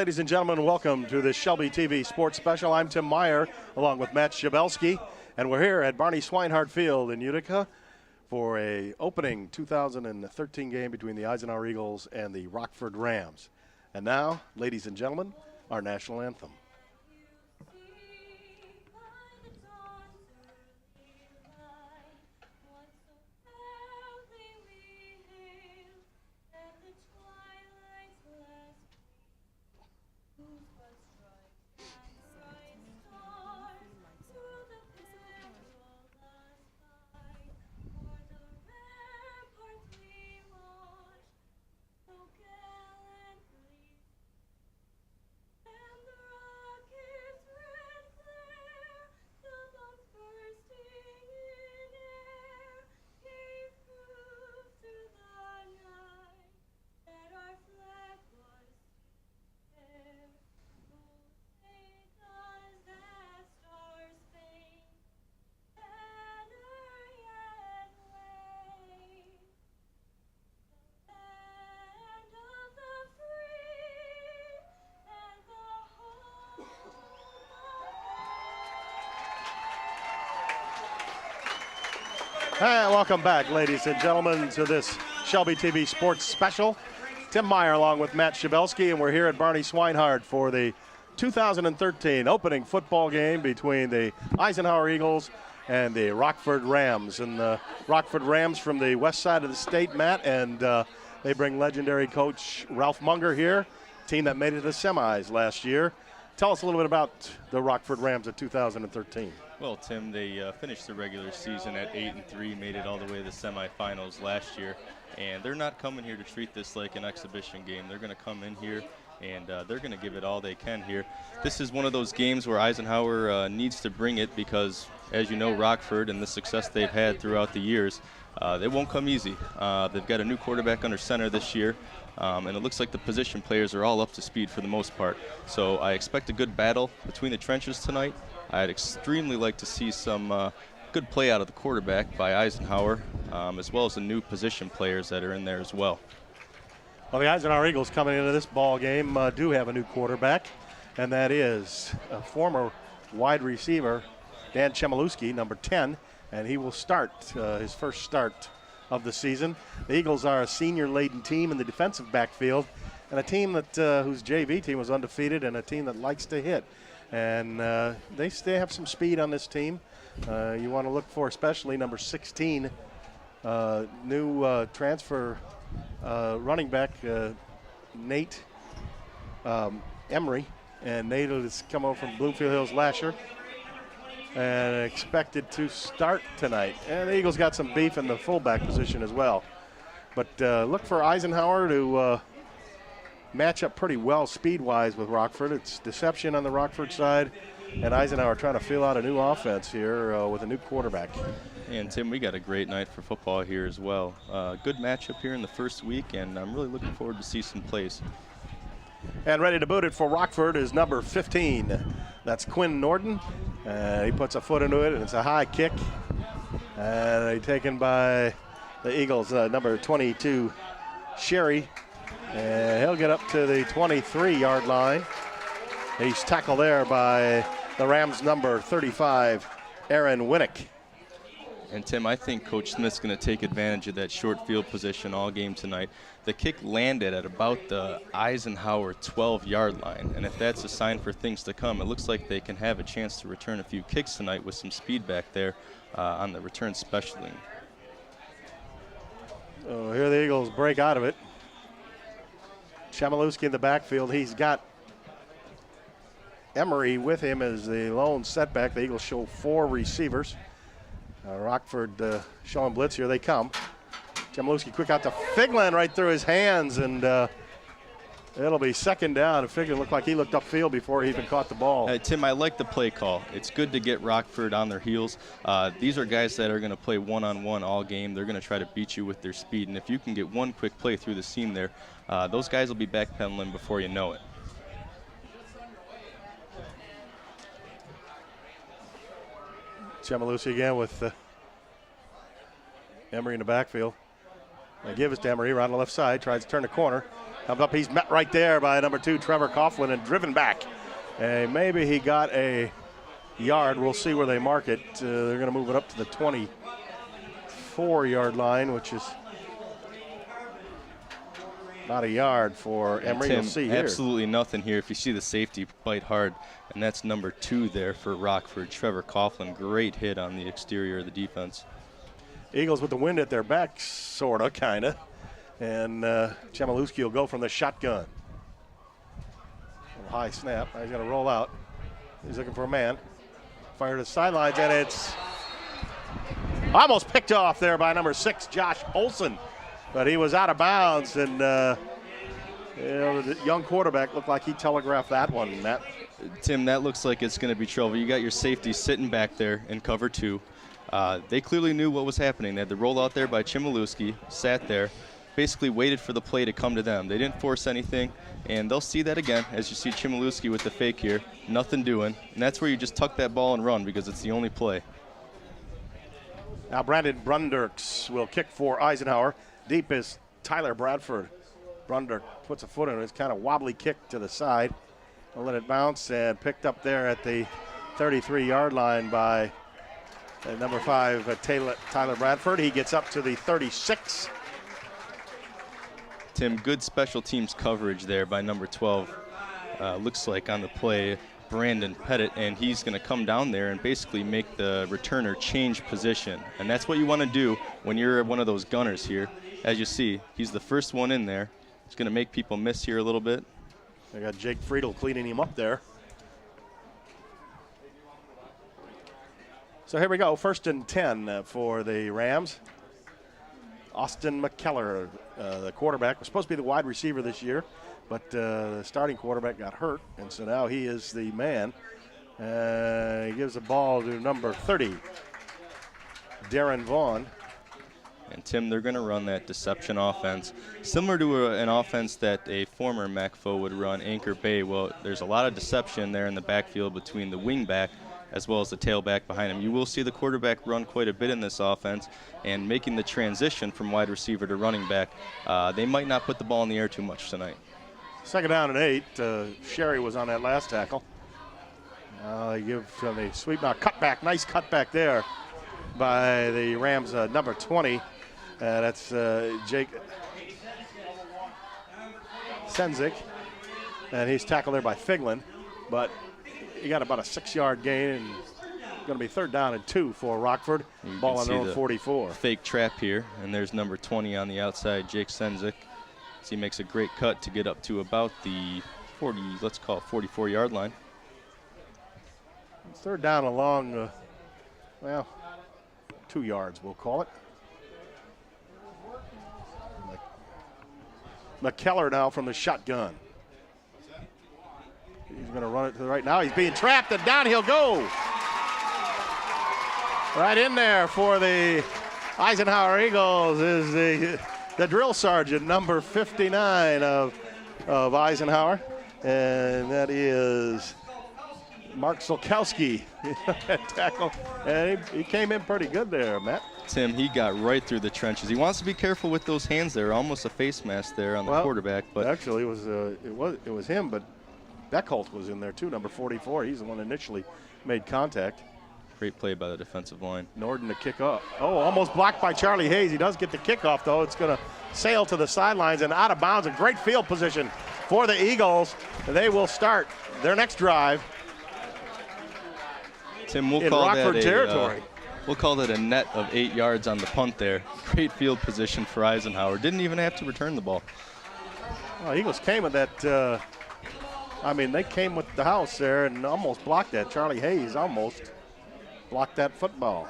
ladies and gentlemen, welcome to the Shelby TV Sports Special. I'm Tim Meyer, along with Matt Schabelsky, and we're here at Barney Swinehart Field in Utica for a opening 2013 game between the Eisenhower Eagles and the Rockford Rams. And now, ladies and gentlemen, our national anthem. And welcome back, ladies and gentlemen, to this Shelby TV Sports Special. Tim Meyer along with Matt Schabelsky, and we're here at Barney Swinehart for the 2013 opening football game between the Eisenhower Eagles and the Rockford Rams. And the Rockford Rams from the west side of the state, Matt, and they bring legendary coach Ralph Munger here, team that made it to the semis last year. Tell us a little bit about the Rockford Rams of 2013. Well, Tim, they finished the regular season at 8-3, made it all the way to the semifinals last year, and they're not coming here to treat this like an exhibition game. They're going to come in here, and they're going to give it all they can here. This is one of those games where Eisenhower needs to bring it because, as you know, Rockford and the success they've had throughout the years, they won't come easy. They've got a new quarterback under center this year, and it looks like the position players are all up to speed for the most part. So I expect a good battle between the trenches tonight. I'd extremely like to see some good play out of the quarterback by Eisenhower, as well as the new position players that are in there as well. Well, the Eisenhower Eagles coming into this ball game do have a new quarterback, and that is a former wide receiver, Dan Chmielewski, number 10, and he will start his first start of the season. The Eagles are a senior-laden team in the defensive backfield, and a team that whose JV team was undefeated, and a team that likes to hit. And they have some speed on this team. You want to look for especially number 16, new transfer running back, Nate Emery. And Nate has come over from Bloomfield Hills Lasher and expected to start tonight. And the Eagles got some beef in the fullback position as well. But look for Eisenhower to match up pretty well speed-wise with Rockford. It's deception on the Rockford side, and Eisenhower trying to feel out a new offense here with a new quarterback. And, Tim, we got a great night for football here as well. Good matchup here in the first week, and I'm really looking forward to see some plays. And ready to boot it for Rockford is number 15. That's Quinn Norden. He puts a foot into it, and it's a high kick. And taken by the Eagles, number 22, Sherry. And he'll get up to the 23-yard line. He's tackled there by the Rams' number 35, Aaron Winnick. And, Tim, I think Coach Smith's going to take advantage of that short field position all game tonight. The kick landed at about the Eisenhower 12-yard line, and if that's a sign for things to come, it looks like they can have a chance to return a few kicks tonight with some speed back there on the return specialing. Oh, here the Eagles break out of it. Chmielewski in the backfield. He's got Emery with him as the lone setback. The Eagles show 4 receivers. Rockford showing blitz. Here they come. Chmielewski quick out to Figlin right through his hands, and it'll be second down. Figlin looked like he looked upfield before he even caught the ball. Tim, I like the play call. It's good to get Rockford on their heels. These are guys that are going to play one-on-one all game. They're going to try to beat you with their speed, and if you can get one quick play through the seam there, those guys will be backpedaling before you know it. Chmielewski again with Emery in the backfield. They give it to Emery around the left side, tries to turn the corner. Comes up, he's met right there by number 2, Trevor Coughlin, and driven back. And maybe he got a yard. We'll see where they mark it. They're going to move it up to the 24-yard line, which is not a yard for Emery. Tim, you'll see here. Absolutely nothing here. If you see the safety bite hard, and that's number 2 there for Rockford, Trevor Coughlin. Great hit on the exterior of the defense. Eagles with the wind at their back, sort of, kind of. And Chmielewski will go from the shotgun. A high snap. Now he's going to roll out. He's looking for a man. Fire to the sidelines, and it's almost picked off there by number 6, Josh Olson. But he was out of bounds, and the young quarterback looked like he telegraphed that one. Tim, that looks like it's going to be trouble. You got your safety sitting back there in cover 2. They clearly knew what was happening. They had the roll out there by Chmielewski, sat there, basically waited for the play to come to them. They didn't force anything, and they'll see that again as you see Chmielewski with the fake here, nothing doing. And that's where you just tuck that ball and run because it's the only play. Now Brandon Brunderks will kick for Eisenhower. Deep is Tyler Bradford. Brunderk puts a foot in it. It's kind of wobbly kick to the side. We'll let it bounce and picked up there at the 33-yard line by number 5, Tyler Bradford. He gets up to the 36. Tim, good special teams coverage there by number 12. Looks like on the play, Brandon Pettit, and he's going to come down there and basically make the returner change position. And that's what you want to do when you're one of those gunners here. As you see, he's the first one in there. It's going to make people miss here a little bit. They got Jake Friedel cleaning him up there. So here we go, 1st and 10 for the Rams. Austin McKellar, the quarterback, was supposed to be the wide receiver this year, but the starting quarterback got hurt, and so now he is the man. He gives the ball to number 30, Darren Vaughn. And, Tim, they're going to run that deception offense, similar to an offense that a former MACFO would run, Anchor Bay. Well, there's a lot of deception there in the backfield between the wingback as well as the tailback behind him. You will see the quarterback run quite a bit in this offense, and making the transition from wide receiver to running back, they might not put the ball in the air too much tonight. 2nd down and 8. Sherry was on that last tackle. They give from the sweep now. Cutback, nice cutback there by the Rams, number 20. That's Jake Senzik, and he's tackled there by Figlin, but he got about a 6-yard gain, and going to be 3rd down and 2 for Rockford. Ball on their own 44. Fake trap here, and there's number 20 on the outside, Jake Senzik. So he makes a great cut to get up to about the 40, let's call it 44-yard line. 3rd down along, 2 yards, we'll call it. McKellar now from the shotgun. He's going to run it to the right now. He's being trapped, and down he'll go. Right in there for the Eisenhower Eagles is the drill sergeant, number 59 of Eisenhower, and that is Mark Solkowski. Tackle, and he came in pretty good there, Matt. Tim, he got right through the trenches. He wants to be careful with those hands there, almost a face mask there on the quarterback. But actually, it was him, but Beckholt was in there too, number 44. He's the one that initially made contact. Great play by the defensive line. Norden to kick up. Oh, almost blocked by Charlie Hayes. He does get the kickoff, though. It's going to sail to the sidelines and out of bounds. A great field position for the Eagles. They will start their next drive. Tim, we'll call that a net of 8 yards on the punt there. Great field position for Eisenhower. Didn't even have to return the ball. Well, Eagles came with that. They came with the house there and almost blocked that. Charlie Hayes almost blocked that football.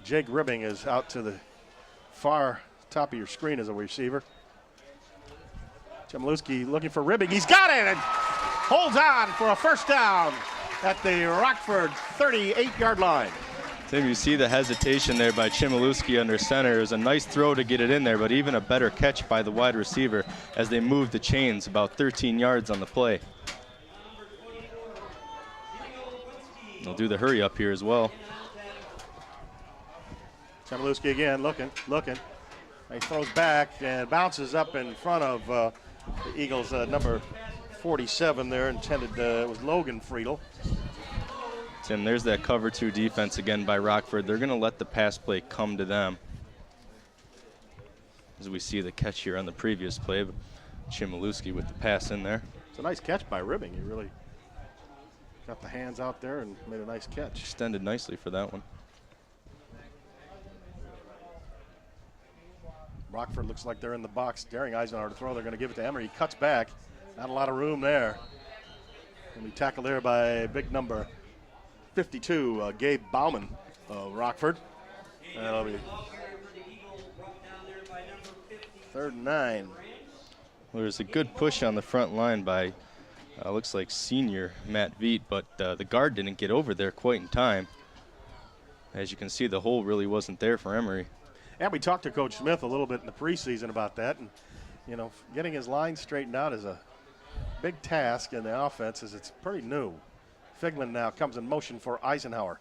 Jake Ribbing is out to the far top of your screen as a receiver. Chmielewski looking for Ribbing. He's got it and holds on for a 1st down at the Rockford 38-yard line. Tim, you see the hesitation there by Chmielewski under center. It was a nice throw to get it in there, but even a better catch by the wide receiver as they moved the chains about 13 yards on the play. They'll do the hurry up here as well. Chmielewski again, looking. He throws back and bounces up in front of the Eagles' number 47 there. Intended, it was Logan Friedel. Tim, there's that cover 2 defense again by Rockford. They're going to let the pass play come to them. As we see the catch here on the previous play, Chmielewski with the pass in there. It's a nice catch by Ribbing. He really got the hands out there and made a nice catch. Extended nicely for that one. Rockford looks like they're in the box, daring Eisenhower to throw. They're going to give it to Emery. He cuts back. Not a lot of room there. And we tackled there by big number 52, Gabe Bauman of Rockford. That'll be 3rd and 9. Well, there's a good push on the front line by, looks like senior Matt Veet, but the guard didn't get over there quite in time. As you can see, the hole really wasn't there for Emery. And we talked to Coach Smith a little bit in the preseason about that. And, you know, getting his line straightened out is a big task in the offense as it's pretty new. Figman now comes in motion for Eisenhower.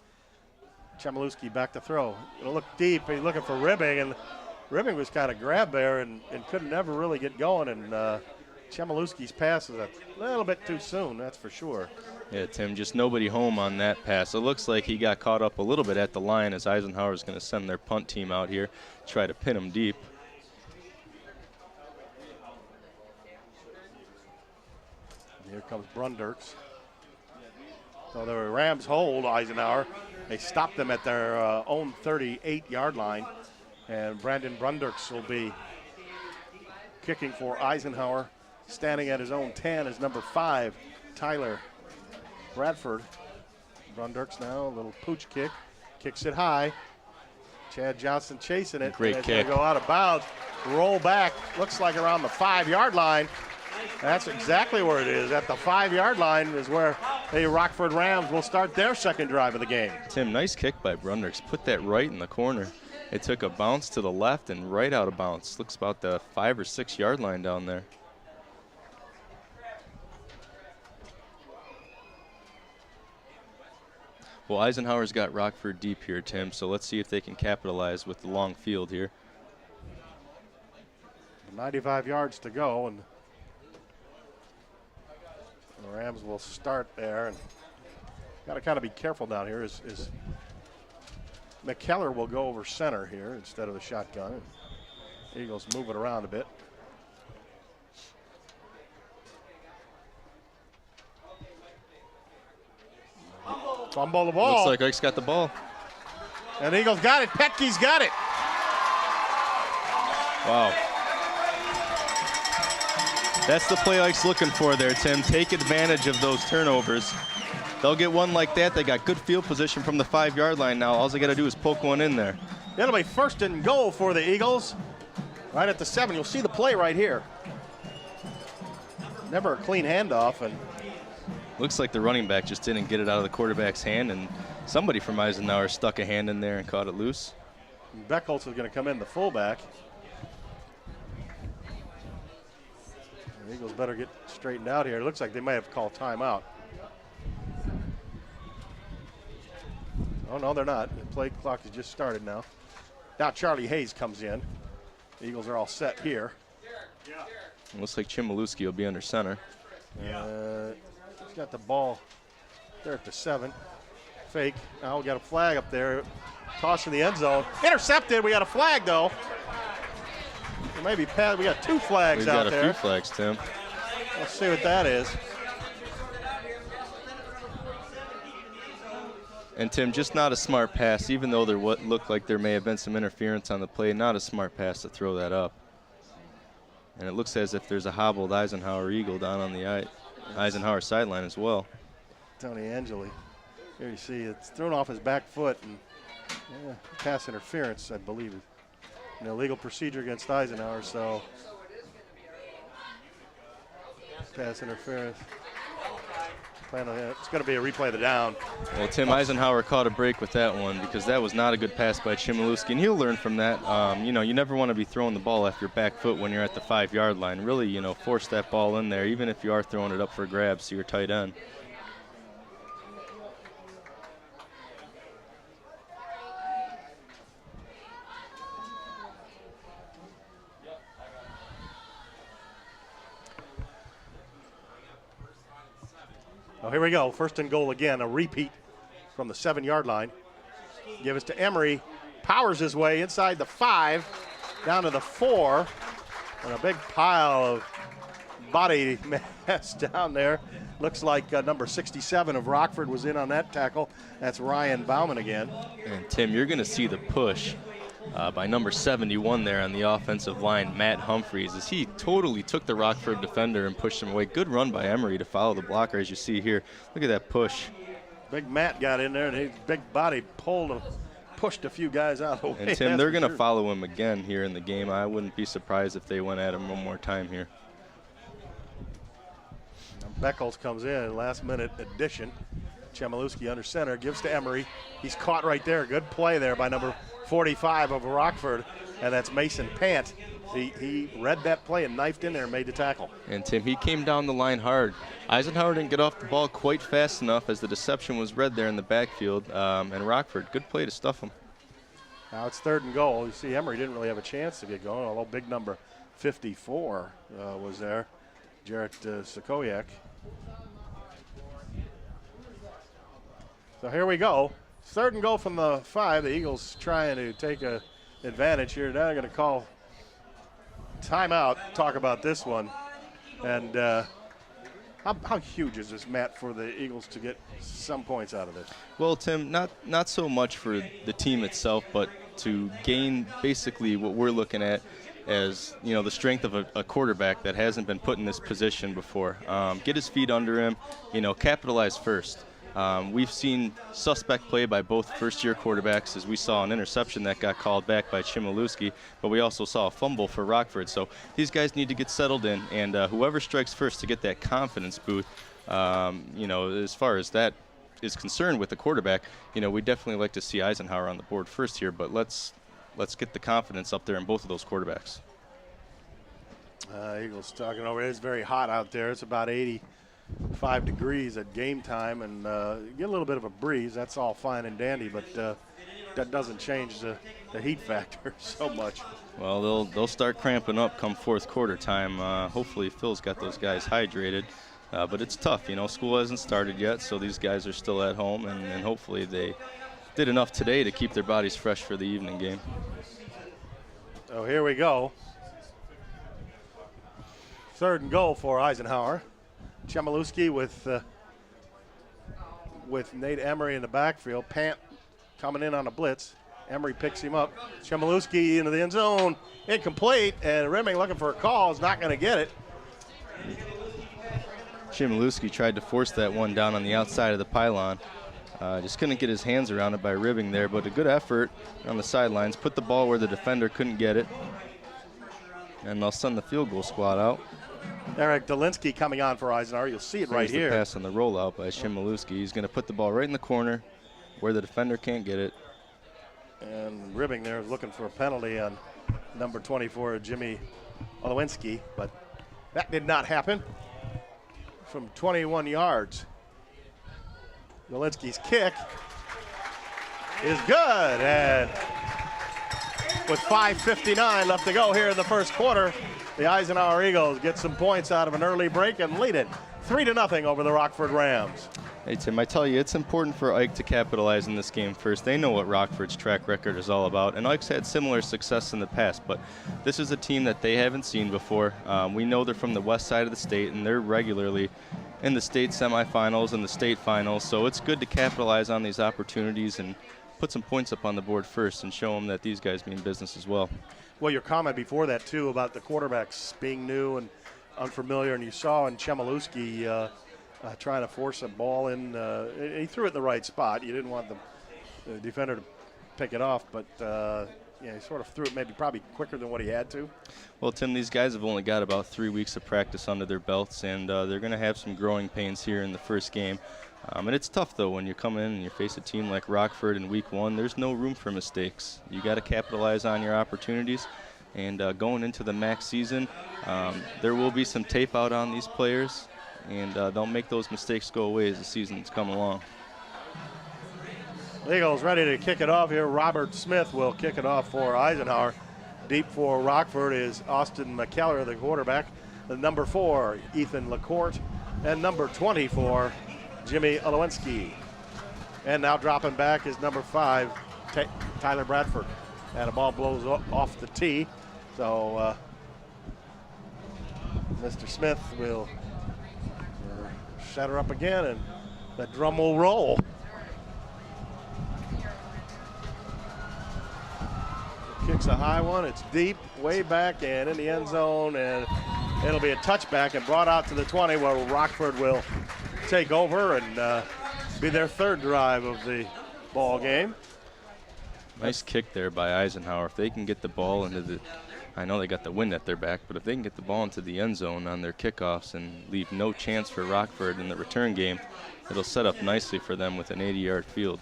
Chmielewski back to throw. It'll look deep. He's looking for Ribbing, and Ribbing was kind of grabbed there and couldn't ever really get going. And Chmielewski's pass is a little bit too soon, that's for sure. Yeah, Tim, just nobody home on that pass. It looks like he got caught up a little bit at the line as Eisenhower is going to send their punt team out here, try to pin him deep. And here comes Brundirks. So the Rams hold Eisenhower. They stopped them at their own 38-yard line. And Brandon Brundirks will be kicking for Eisenhower. Standing at his own 10 is number 5, Tyler Bradford. Brundirks now, a little pooch kick. Kicks it high. Chad Johnson chasing it. Great kick. Go out of bounds. Roll back. Looks like around the 5-yard line. That's exactly where it is. At the 5-yard line is where the Rockford Rams will start their second drive of the game. Tim, nice kick by Brundirks. Put that right in the corner. It took a bounce to the left and right out of bounds. Looks about the 5 or 6 yard line down there. Well, Eisenhower's got Rockford deep here, Tim, so let's see if they can capitalize with the long field here. 95 yards to go, and the Rams will start there. And got to kind of be careful down here. Is McKellar will go over center here instead of the shotgun. Eagles move it around a bit. Fumble the ball. Looks like Ike's got the ball. And Eagles got it. Petke's got it. Wow. That's the play Ike's looking for there, Tim. Take advantage of those turnovers. They'll get one like that. They got good field position from the 5-yard line now. All they got to do is poke one in there. It'll be 1st and goal for the Eagles. Right at the 7. You'll see the play right here. Never a clean handoff. And looks like the running back just didn't get it out of the quarterback's hand, and somebody from Eisenhower stuck a hand in there and caught it loose. Beckholz is going to come in, the fullback. The Eagles better get straightened out here. It looks like they may have called timeout. Oh, no, they're not. The play clock has just started now. Now Charlie Hayes comes in. The Eagles are all set here. Looks like Chmielewski will be under center. He's got the ball there at the 7. Fake. Now we got a flag up there. Toss in the end zone. Intercepted. We got a flag, though. Maybe Pat. We got 2 flags out there. We've got a few flags, Tim. Let's see what that is. And Tim, just not a smart pass, even though there looked like there may have been some interference on the play. Not a smart pass to throw that up. And it looks as if there's a hobbled Eisenhower Eagle down on the Eisenhower sideline as well. Tony Angeli. Here you see it's thrown off his back foot, and pass interference, I believe. An illegal procedure against Eisenhower, so pass interference. It's going to be a replay of the down. Well, Tim, Eisenhower caught a break with that one because that was not a good pass by Chmielewski, and he'll learn from that. You know, you never want to be throwing the ball off your back foot when you're at the 5-yard line. Really, you know, force that ball in there, even if you are throwing it up for grabs to your tight end. Oh, here we go. First and goal again, a repeat from the 7-yard line. Give us to Emery. Powers his way inside the 5, down to the 4, and a big pile of body mass down there. Looks like number 67 of Rockford was in on that tackle. That's Ryan Bauman again. And Tim, you're going to see the push by number 71 there on the offensive line, Matt Humphreys, as he totally took the Rockford defender and pushed him away. Good run by Emery to follow the blocker, as you see here. Look at that push. Big Matt got in there, and his big body pushed a few guys out of the way. And Tim, they're going to follow him again here in the game. I wouldn't be surprised if they went at him one more time here. Beckles comes in, last-minute addition. Chmielewski under center, gives to Emery. He's caught right there. Good play there by number 45 of Rockford, and that's Mason Pant. He read that play and knifed in there and made the tackle. And, Tim, he came down the line hard. Eisenhower didn't get off the ball quite fast enough as the deception was read there in the backfield. And Rockford, good play to stuff him. Now it's 3rd and goal. You see Emery didn't really have a chance to get going, although big number 54 was there, Jarrett Sokoyak. So here we go. 3rd and goal from the 5. The Eagles trying to take a advantage here. Now they're going to call timeout, talk about this one. And how huge is this, Matt, for the Eagles to get some points out of this? Well, Tim, not so much for the team itself, but to gain basically what we're looking at as, you know, the strength of a quarterback that hasn't been put in this position before. Get his feet under him, you know, capitalize first. We've seen suspect play by both first-year quarterbacks, as we saw an interception that got called back by Chmielewski, but we also saw a fumble for Rockford. So these guys need to get settled in, and whoever strikes first to get that confidence boost, you know, as far as that is concerned with the quarterback, you know, we definitely like to see Eisenhower on the board first here, but let's get the confidence up there in both of those quarterbacks. Eagles talking over. It's very hot out there. It's about 85 degrees at game time, and get a little bit of a breeze. That's all fine and dandy, but that doesn't change the heat factor so much. Well, they'll start cramping up come 4th quarter time. Hopefully Phil's got those guys hydrated, but it's tough. You know, school hasn't started yet, so these guys are still at home, and hopefully they did enough today to keep their bodies fresh for the evening game. So here we go. 3rd and goal for Eisenhower. Chmielewski with Nate Emery in the backfield. Pant coming in on a blitz. Emery picks him up. Chmielewski into the end zone. Incomplete, and Rimming looking for a call. Is not going to get it. Chmielewski tried to force that one down on the outside of the pylon. Just couldn't get his hands around it by ribbing there, but a good effort on the sidelines. Put the ball where the defender couldn't get it. And they'll send the field goal squad out. Eric Dolinsky coming on for Eisenhower. You'll see it right here. The pass on the rollout by Chmielewski. He's going to put the ball right in the corner where the defender can't get it. And ribbing there is looking for a penalty on number 24, Jimmy Olowinski, but that did not happen. From 21 yards. Dolinsky's kick is good, and with 5:59 left to go here in the 1st quarter, the Eisenhower Eagles get some points out of an early break and lead it 3-0 over the Rockford Rams. Hey, Tim, I tell you, it's important for Ike to capitalize in this game first. They know what Rockford's track record is all about, and Ike's had similar success in the past, but this is a team that they haven't seen before. We know they're from the west side of the state, and they're regularly in the state semifinals and the state finals, so it's good to capitalize on these opportunities and put some points up on the board first and show them that these guys mean business as well. Well, your comment before that, too, about the quarterbacks being new and unfamiliar, and you saw in Chmielewski trying to force a ball in. He threw it in the right spot. You didn't want the defender to pick it off, but he sort of threw it probably quicker than what he had to. Well, Tim, these guys have only got about 3 weeks of practice under their belts, and they're going to have some growing pains here in the first game. And it's tough, though, when you come in and you face a team like Rockford in week 1. There's no room for mistakes. You got to capitalize on your opportunities. And going into the MAC season, there will be some tape out on these players, and they'll make those mistakes go away as the season's come along. Eagles ready to kick it off here. Robert Smith will kick it off for Eisenhower. Deep for Rockford is Austin McKellar, the quarterback. The number 4, Ethan LaCourte, and number 24, Jimmy Olowinski. And now dropping back is number 5, Tyler Bradford. And the ball blows off the tee. So Mr. Smith will set her up again, and the drum will roll. Kicks a high one. It's deep, way back, and in the end zone, and it'll be a touchback and brought out to the 20, where Rockford will take over and be their 3rd drive of the ball game. Nice kick there by Eisenhower. If they can get the ball into the, I know they got the wind at their back, but if they can get the ball into the end zone on their kickoffs and leave no chance for Rockford in the return game, it'll set up nicely for them with an 80-yard field.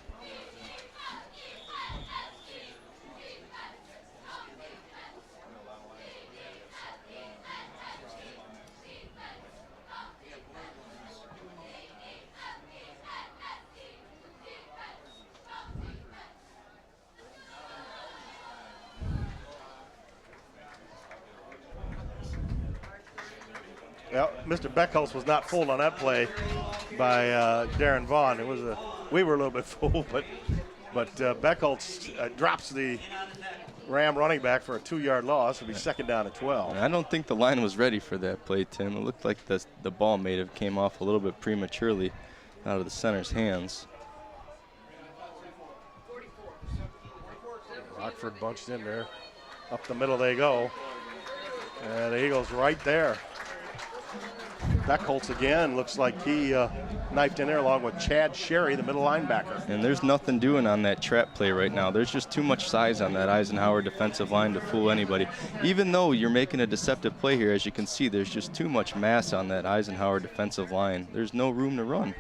Well, Mr. Beckholz was not fooled on that play by Darren Vaughn. It was we were a little bit fooled, but Beckholz drops the Ram running back for a 2-yard loss. It'll be 2nd down and 12. I don't think the line was ready for that play, Tim. It looked like the ball may have came off a little bit prematurely out of the center's hands. Rockford bunched in there. Up the middle they go. And the Eagles right there. Beckholz again, looks like he knifed in there along with Chad Sherry, the middle linebacker. And there's nothing doing on that trap play right now. There's just too much size on that Eisenhower defensive line to fool anybody. Even though you're making a deceptive play here, as you can see, there's just too much mass on that Eisenhower defensive line. There's no room to run.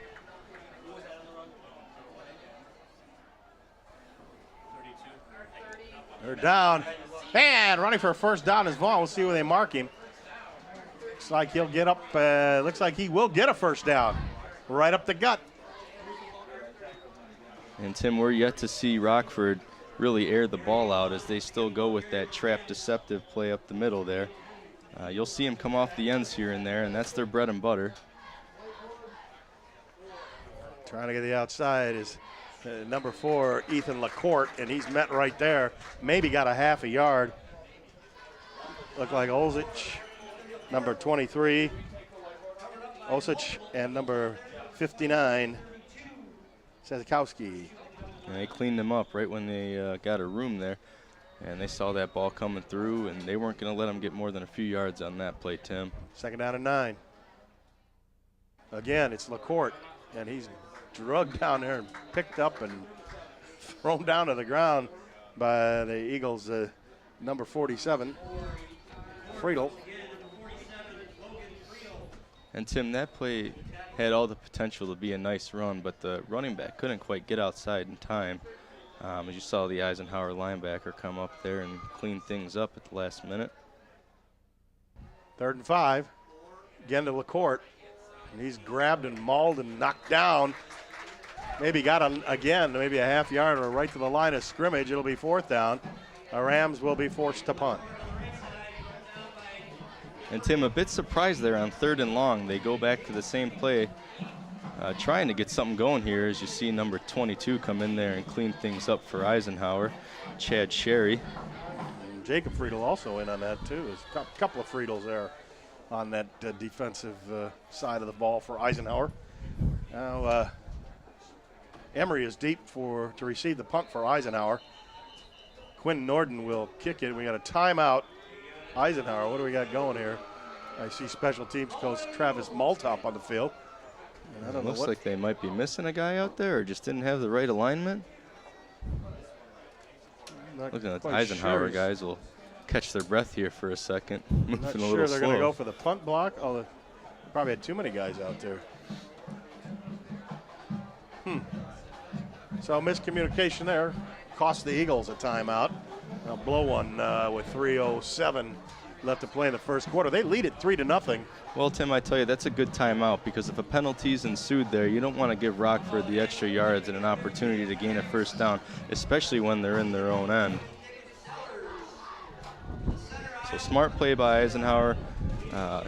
They're down. And running for a 1st down is Vaughn. We'll see where they mark him. Looks like he'll get up. Looks like he will get a 1st down. Right up the gut. And Tim, we're yet to see Rockford really air the ball out as they still go with that trap deceptive play up the middle there. You'll see him come off the ends here and there, and that's their bread and butter. Trying to get the outside is number 4, Ethan LaCourte, and he's met right there. Maybe got a half a yard. Looked like Olzich, number 23, Osich, and number 59, Sezikowski. And they cleaned them up right when they got a room there. And they saw that ball coming through, and they weren't going to let them get more than a few yards on that play, Tim. 2nd down and 9. Again, it's LaCourte, and he's drugged down there and picked up and thrown down to the ground by the Eagles' number 47, Friedel. And Tim, that play had all the potential to be a nice run, but the running back couldn't quite get outside in time. As you saw the Eisenhower linebacker come up there and clean things up at the last minute. 3rd and 5. Again to LaCourte. And he's grabbed and mauled and knocked down. Maybe got again, maybe a half yard or right to the line of scrimmage. It'll be 4th down. The Rams will be forced to punt. And Tim, a bit surprised there on 3rd and long. They go back to the same play, trying to get something going here as you see number 22 come in there and clean things up for Eisenhower, Chad Sherry. And Jacob Friedel also in on that too. There's a couple of Friedels there on that defensive side of the ball for Eisenhower. Now Emery is deep to receive the punt for Eisenhower. Quinn Norden will kick it. We got a timeout. Eisenhower, what do we got going here? I see special teams coach Travis Maltop on the field. And I don't know looks like they might be missing a guy out there or just didn't have the right alignment. Looking at Eisenhower guys will catch their breath here for a second. Moving not a sure little they're slow. going to go for the punt block. Oh, they probably had too many guys out there. So miscommunication there. Cost the Eagles a timeout. They'll blow one with 3:07 left to play in the first quarter. They lead it 3-0. Well, Tim, I tell you, that's a good timeout because if a penalty's ensued there, you don't want to give Rockford the extra yards and an opportunity to gain a 1st down, especially when they're in their own end. So smart play by Eisenhower.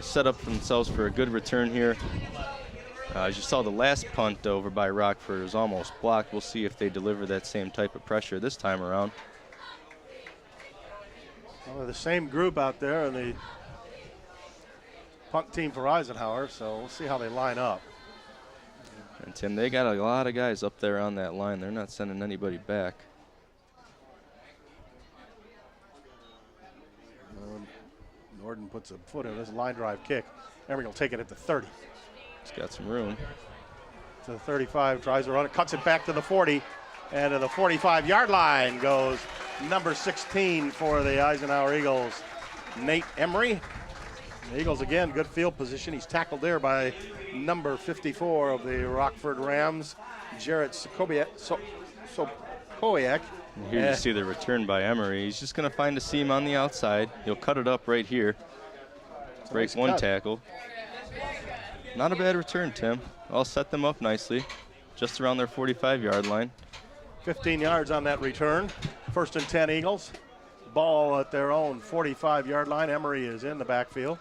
Set up themselves for a good return here. As you saw, the last punt over by Rockford was almost blocked. We'll see if they deliver that same type of pressure this time around. Well, the same group out there in the punt team for Eisenhower, so we'll see how they line up. And Tim, they got a lot of guys up there on that line. They're not sending anybody back. Norden puts a foot in this line drive kick. Emory will take it at the 30. He's got some room. To the 35, tries to run it, cuts it back to the 40, and to the 45-yard line goes number 16 for the Eisenhower Eagles, Nate Emery. The Eagles, again, good field position. He's tackled there by number 54 of the Rockford Rams, Jarrett Sokowiak. And here you see the return by Emery. He's just going to find a seam on the outside. He'll cut it up right here. Break one tackle. Not a bad return, Tim. I'll set them up nicely, just around their 45-yard line. 15 yards on that return. 1st and 10 Eagles. Ball at their own 45-yard line. Emery is in the backfield.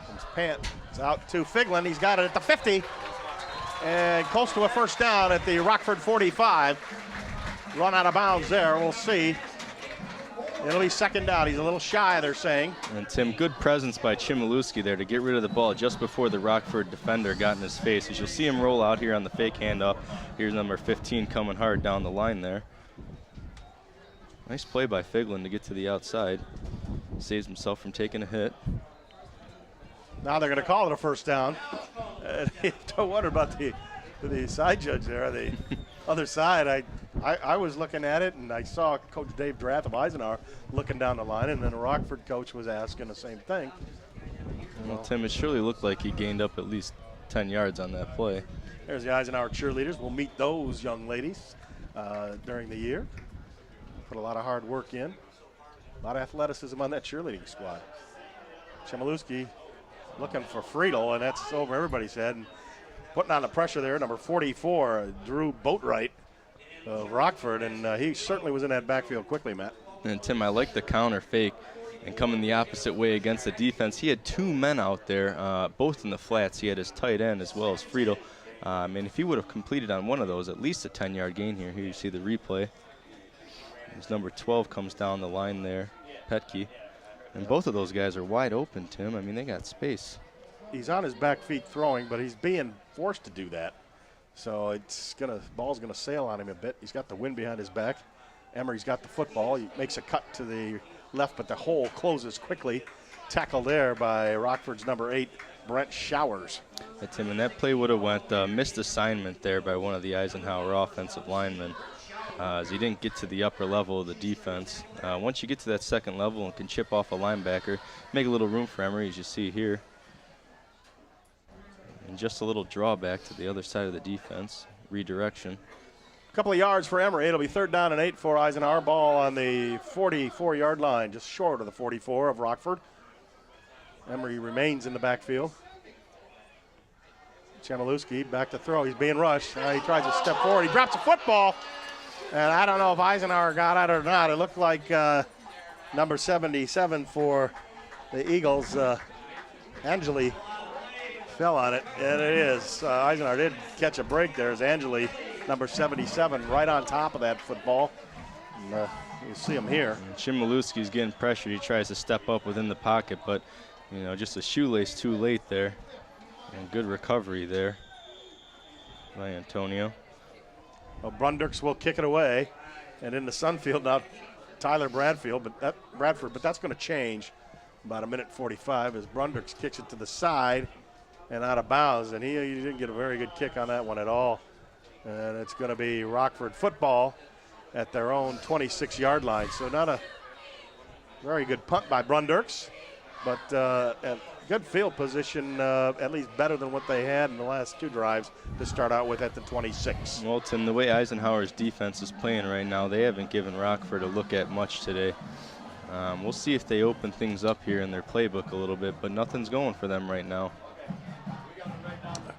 Comes Pant. It's out to Figlin. He's got it at the 50. And close to a first down at the Rockford 45. Run out of bounds there. We'll see. It'll be 2nd down. He's a little shy, they're saying. And Tim, good presence by Chmielewski there to get rid of the ball just before the Rockford defender got in his face. As you'll see him roll out here on the fake handoff. Here's number 15 coming hard down the line there. Nice play by Figlin to get to the outside. Saves himself from taking a hit. Now they're going to call it a first down. Don't wonder about the side judge there. The other side, I was looking at it, and I saw Coach Dave Drath of Eisenhower looking down the line, and then the Rockford coach was asking the same thing. Well, Tim, it surely looked like he gained up at least 10 yards on that play. There's the Eisenhower cheerleaders. We'll meet those young ladies during the year. Put a lot of hard work in. A lot of athleticism on that cheerleading squad. Chmielewski looking for Friedel, and that's over everybody's head. And putting on the pressure there, number 44, Drew Boatwright of Rockford, and he certainly was in that backfield quickly, Matt. And Tim, I like the counter fake and coming the opposite way against the defense. He had 2 men out there, both in the flats. He had his tight end as well as Friedel. And if he would have completed on one of those, at least a 10-yard gain here. Here you see the replay. His number 12 comes down the line there, Petke. And both of those guys are wide open, Tim. I mean, they got space. He's on his back feet throwing, but he's being forced to do that. So ball's gonna sail on him a bit. He's got the wind behind his back. Emery's got the football. He makes a cut to the left, but the hole closes quickly. Tackled there by Rockford's number 8, Brent Showers. Hey, Tim, and that play would have went missed assignment there by one of the Eisenhower offensive linemen. As he didn't get to the upper level of the defense. Once you get to that 2nd level and can chip off a linebacker, make a little room for Emery, as you see here. And just a little drawback to the other side of the defense, redirection. A couple of yards for Emery. It'll be 3rd down and 8 for Eisenhower. Ball on the 44-yard line, just short of the 44 of Rockford. Emery remains in the backfield. Chmielewski back to throw. He's being rushed. He tries to step forward. He drops a football. And I don't know if Eisenhower got it or not. It looked like number 77 for the Eagles, Angeli, fell on it. And it is. Eisenhower did catch a break there as Angeli, number 77, right on top of that football. And, you see him here. Chmielewski's getting pressured. He tries to step up within the pocket, but, just a shoelace too late there. And good recovery there by Antonio. Well, Brundurks will kick it away, and in the Sunfield now, Tyler Bradford, but that's going to change about 1:45 as Brundurks kicks it to the side and out of bounds, and he didn't get a very good kick on that one at all. And it's going to be Rockford football at their own 26-yard line. So not a very good punt by Brundurks, but a good field position, at least better than what they had in the last 2 drives to start out with at the 26. Well, Tim, the way Eisenhower's defense is playing right now, they haven't given Rockford a look at much today. We'll see if they open things up here in their playbook a little bit, but nothing's going for them right now.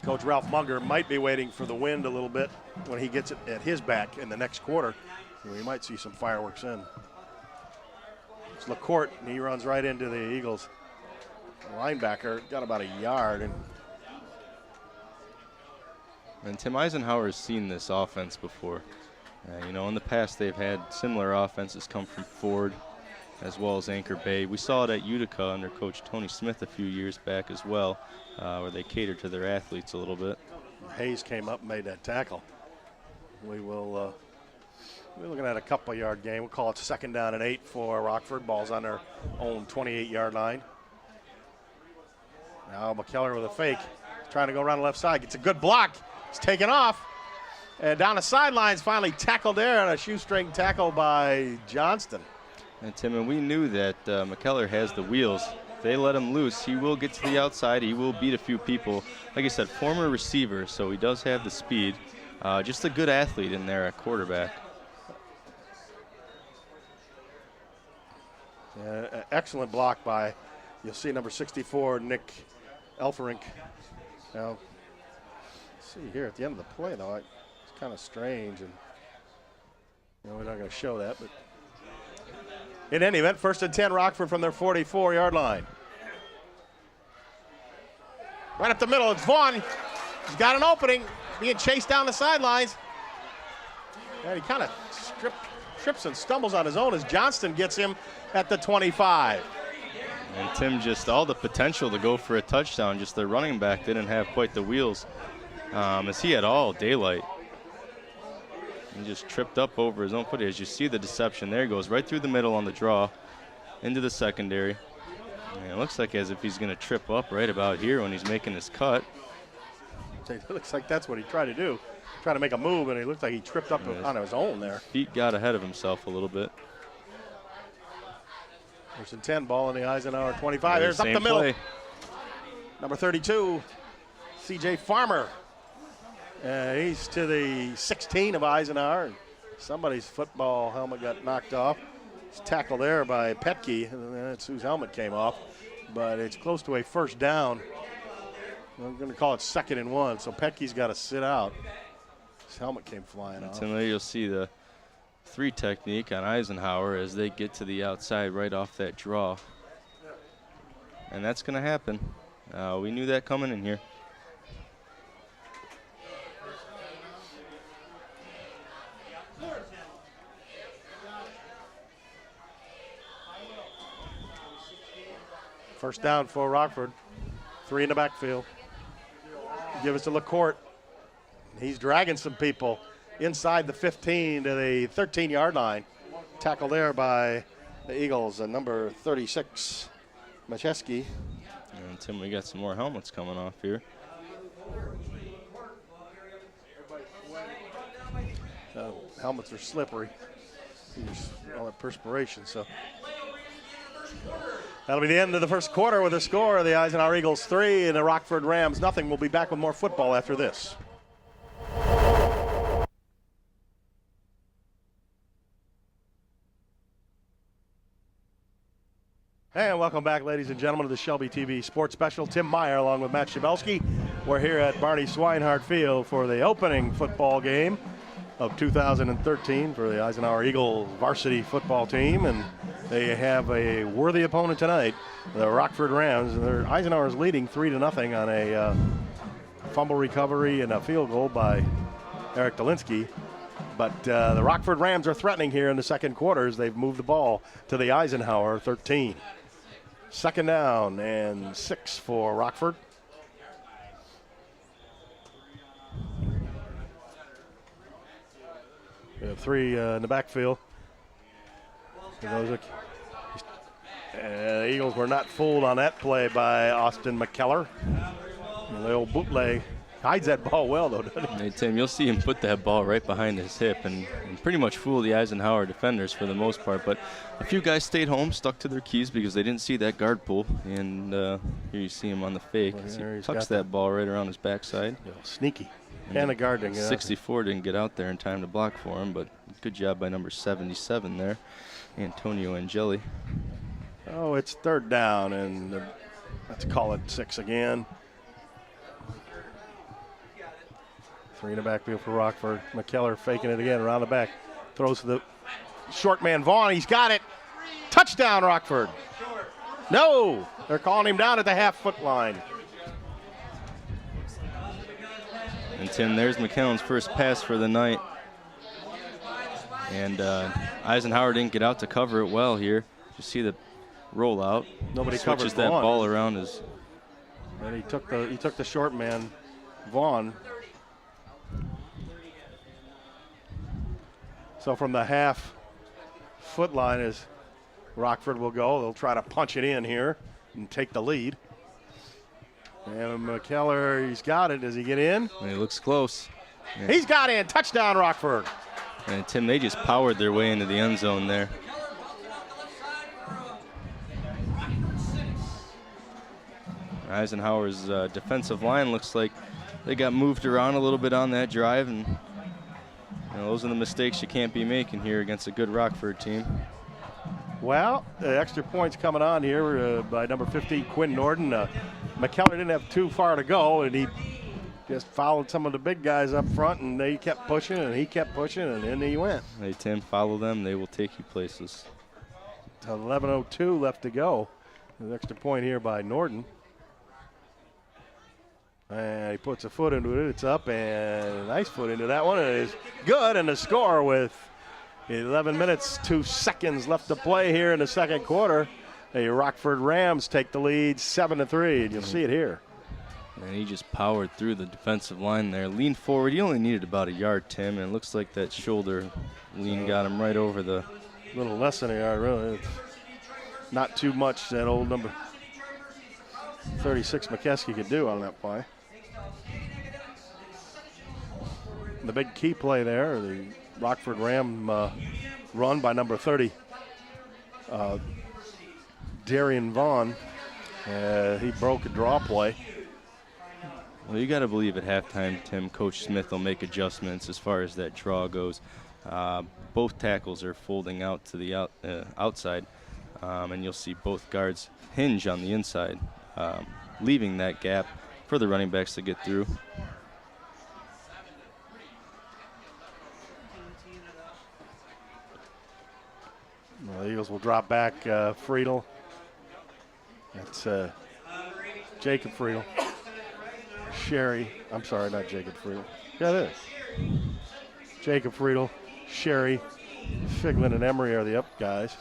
Coach Ralph Munger might be waiting for the wind a little bit when he gets it at his back in the next quarter. We might see some fireworks in. It's LaCourte, and he runs right into the Eagles linebacker. Got about a yard. And Tim, Eisenhower has seen this offense before. You know, in the past they've had similar offenses come from Ford as well as Anchor Bay. We saw it at Utica under Coach Tony Smith a few years back as well, where they catered to their athletes a little bit. Hayes came up and made that tackle. We will we're looking at a couple-yard game. We'll call it 2nd down and 8 for Rockford. Ball's on their own 28-yard line. Now McKellar with a fake. He's trying to go around the left side. Gets a good block. He's taken off. And down the sidelines, finally tackled there on a shoestring tackle by Johnston. And Tim, and we knew that McKellar has the wheels. If they let him loose, he will get to the outside. He will beat a few people. Like I said, former receiver, so he does have the speed. Just a good athlete in there at quarterback. Excellent block by, you'll see number 64, Nick Elferink. Now, see here at the end of the play, though, it's kind of strange, and you know, we're not going to show that, but in any event, 1st and 10, Rockford from their 44-yard line. Right up the middle, it's Vaughn. He's got an opening, being chased down the sidelines. And he kind of trips and stumbles on his own as Johnston gets him at the 25. And Tim, just all the potential to go for a touchdown, just the running back didn't have quite the wheels as he had all daylight. He just tripped up over his own foot. As you see the deception there, he goes right through the middle on the draw into the secondary. And it looks like as if he's going to trip up right about here when he's making his cut. It looks like that's what he tried to do. Trying to make a move, and he looked like he tripped up on his own there. Feet got ahead of himself a little bit. 1st and 10, ball in the Eisenhower 25. There's up the middle. Play. Number 32, C.J. Farmer. He's to the 16 of Eisenhower. Somebody's football helmet got knocked off. It's tackled there by Petke, and that's whose helmet came off. But it's close to a 1st down. I'm going to call it 2nd and 1, so Petke's got to sit out. His helmet came flying off. And there you'll see the 3 technique on Eisenhower as they get to the outside right off that draw. And that's going to happen. We knew that coming in here. First down for Rockford. 3 in the backfield. Give us to LaCourte. He's dragging some people inside the 15 to the 13-yard line. Tackle there by the Eagles, number 36, Macheski. And Tim, we got some more helmets coming off here. Helmets are slippery. All that perspiration, so. That'll be the end of the first quarter with a score of the Eisenhower Eagles 3 and the Rockford Rams nothing. We'll be back with more football after this. And welcome back, ladies and gentlemen, to the Shelby TV Sports Special. Tim Meyer along with Matt Schabelsky. We're here at Barney Swinehart Field for the opening football game of 2013 for the Eisenhower Eagles varsity football team, and they have a worthy opponent tonight, the Rockford Rams. Eisenhower's leading 3-0 on a fumble recovery and a field goal by Eric Dolinsky. But the Rockford Rams are threatening here in the second quarter as they've moved the ball to the Eisenhower 13. 2nd down and 6 for Rockford. We have 3 in the backfield. The Eagles were not fooled on that play by Austin McKellar. The old bootleg hides that ball well, though, doesn't he? Hey, Tim, you'll see him put that ball right behind his hip and pretty much fool the Eisenhower defenders for the most part. But a few guys stayed home, stuck to their keys because they didn't see that guard pull. And here you see him on the fake. Well, he tucks that ball right around his backside. Sneaky. And the guard didn't get 64 didn't get out there in time to block for him, but good job by number 77 there, Antonio Angeli. Oh, it's 3rd down, and let's call it 6 again. 3 in the backfield for Rockford. McKellar faking it again around the back. Throws to the short man, Vaughn. He's got it. Touchdown, Rockford. No, they're calling him down at the half-foot line. And Tim, there's McKellen's first pass for the night. And Eisenhower didn't get out to cover it well here. You see the rollout. Nobody switches covered that Vaughn. ball around his. And he took the short man, Vaughn. So from the half-foot line is Rockford will go. They'll try to punch it in here and take the lead. And McKellar, he's got it. Does he get in? And he looks close. Yeah. He's got in. Touchdown, Rockford. And Tim, they just powered their way into the end zone there. Eisenhower's defensive line looks like they got moved around a little bit on that drive, and those are the mistakes you can't be making here against a good Rockford team. Well, the extra points coming on here by number 15, Quinn Norden. McKellar didn't have too far to go, and he just followed some of the big guys up front, and they kept pushing, and he kept pushing, and in he went. Hey, Tim, follow them. They will take you places. 11:02 left to go. The extra point here by Norden. And he puts a foot into it. It's up, and a nice foot into that one. And it is good, and the score with 11 minutes, 2 seconds left to play here in the second quarter. The Rockford Rams take the lead 7-3, and you'll see it here. And he just powered through the defensive line there. Leaned forward. He only needed about a yard, Tim, and it looks like that shoulder lean got him right over the. Little less than a yard, really. It's not too much that old number 36 McKeskey could do on that play. The big key play there, the Rockford Ram run by number 30, Darian Vaughn. He broke a draw play. Well, you got to believe at halftime, Tim, Coach Smith will make adjustments as far as that draw goes. Both tackles are folding out to the outside, and you'll see both guards hinge on the inside, leaving that gap for the running backs to get through. Well, the Eagles will drop back Friedel. That's Jacob Friedel. Sherry. I'm sorry, not Jacob Friedel. Yeah, it is. Jacob Friedel, Sherry, Figlin, and Emery are the up guys.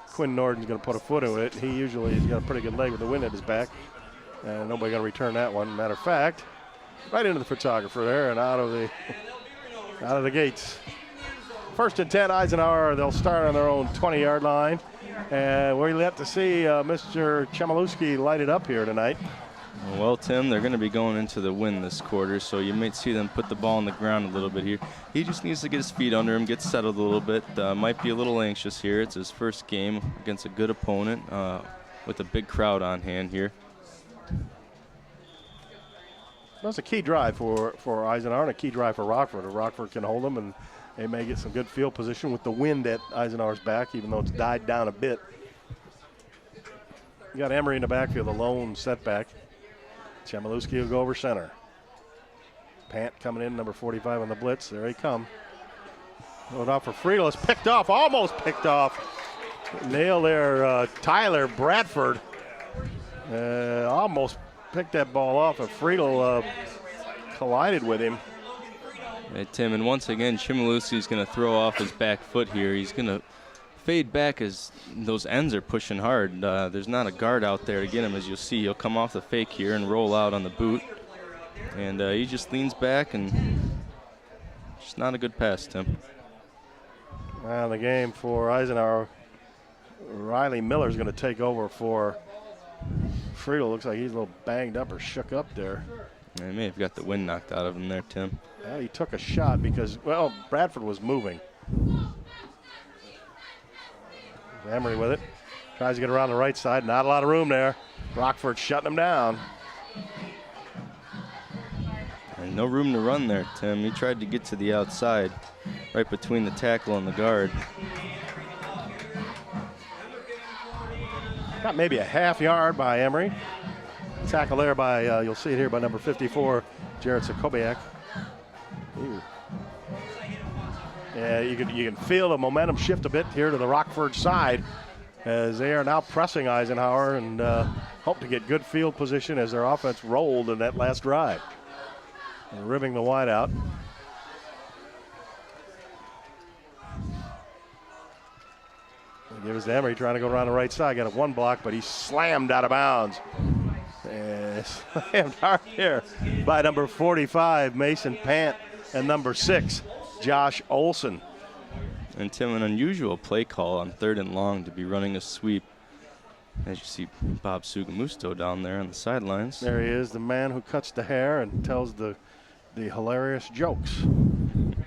Quinn Norden's going to put a foot into it. He's got a pretty good leg with the wind at his back. And nobody going to return that one. Matter of fact, right into the photographer there and out of the gates. First and 10, Eisenhower. They'll start on their own 20-yard line. And we're yet to see Mr. Chmielewski light it up here tonight. Well, Tim, they're going to be going into the wind this quarter, so you might see them put the ball on the ground a little bit here. He just needs to get his feet under him, get settled a little bit. Might be a little anxious here. It's his first game against a good opponent with a big crowd on hand here. That's a key drive for Eisenhower and a key drive for Rockford. If Rockford can hold them, and they may get some good field position with the wind at Eisenhower's back, even though it's died down a bit. You got Emery in the backfield, the lone setback. Chmielewski will go over center. Pant coming in, number 45 on the blitz. There he come. Going off for Friedel. It's picked off, almost picked off. Nail there, Tyler Bradford. Almost picked that ball off, and Friedel collided with him. Hey, Tim, and once again, Chmielewski's going to throw off his back foot here. He's going to fade back as those ends are pushing hard. There's not a guard out there to get him, as you'll see. He'll come off the fake here and roll out on the boot. And he just leans back, and just not a good pass, Tim. Well, the game for Eisenhower, Riley Miller's going to take over for Friedel. Looks like he's a little banged up or shook up there. He may have got the wind knocked out of him there, Tim. Well, he took a shot because, well, Bradford was moving. Emery with it. Tries to get around the right side. Not a lot of room there. Rockford shutting him down. And no room to run there, Tim. He tried to get to the outside, right between the tackle and the guard. Got maybe a half yard by Emery. Tackle there by, you'll see it here, by number 54, Jared Sokobiak. Yeah, you can feel the momentum shift a bit here to the Rockford side as they are now pressing Eisenhower and hope to get good field position as their offense rolled in that last drive. And ribbing the wide out. Gives to Emery trying to go around the right side. Got a one block, but he's slammed out of bounds. And slammed hard here by number 45, Mason Pant, and number 6, Josh Olson. And Tim, an unusual play call on 3rd and long to be running a sweep. As you see Bob Sugamusto down there on the sidelines. There he is, the man who cuts the hair and tells the hilarious jokes.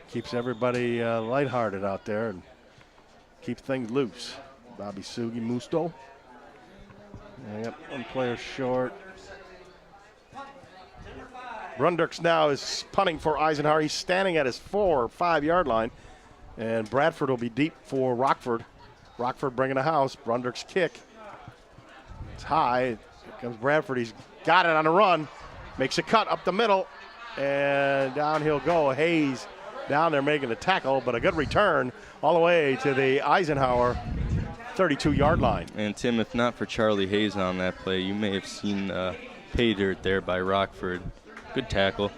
Keeps everybody lighthearted out there and keeps things loose. Bobby Sugamusto. I got one player short. Brundurks now is punting for Eisenhower. He's standing at his 4 or 5 yard line. And Bradford will be deep for Rockford. Rockford bringing the house. Brundurks kick. It's high. Here comes Bradford. He's got it on the run. Makes a cut up the middle. And down he'll go. Hayes down there making the tackle, but a good return all the way to the Eisenhower 32-yard line. And Tim, if not for Charlie Hayes on that play, you may have seen pay dirt there by Rockford. Good tackle.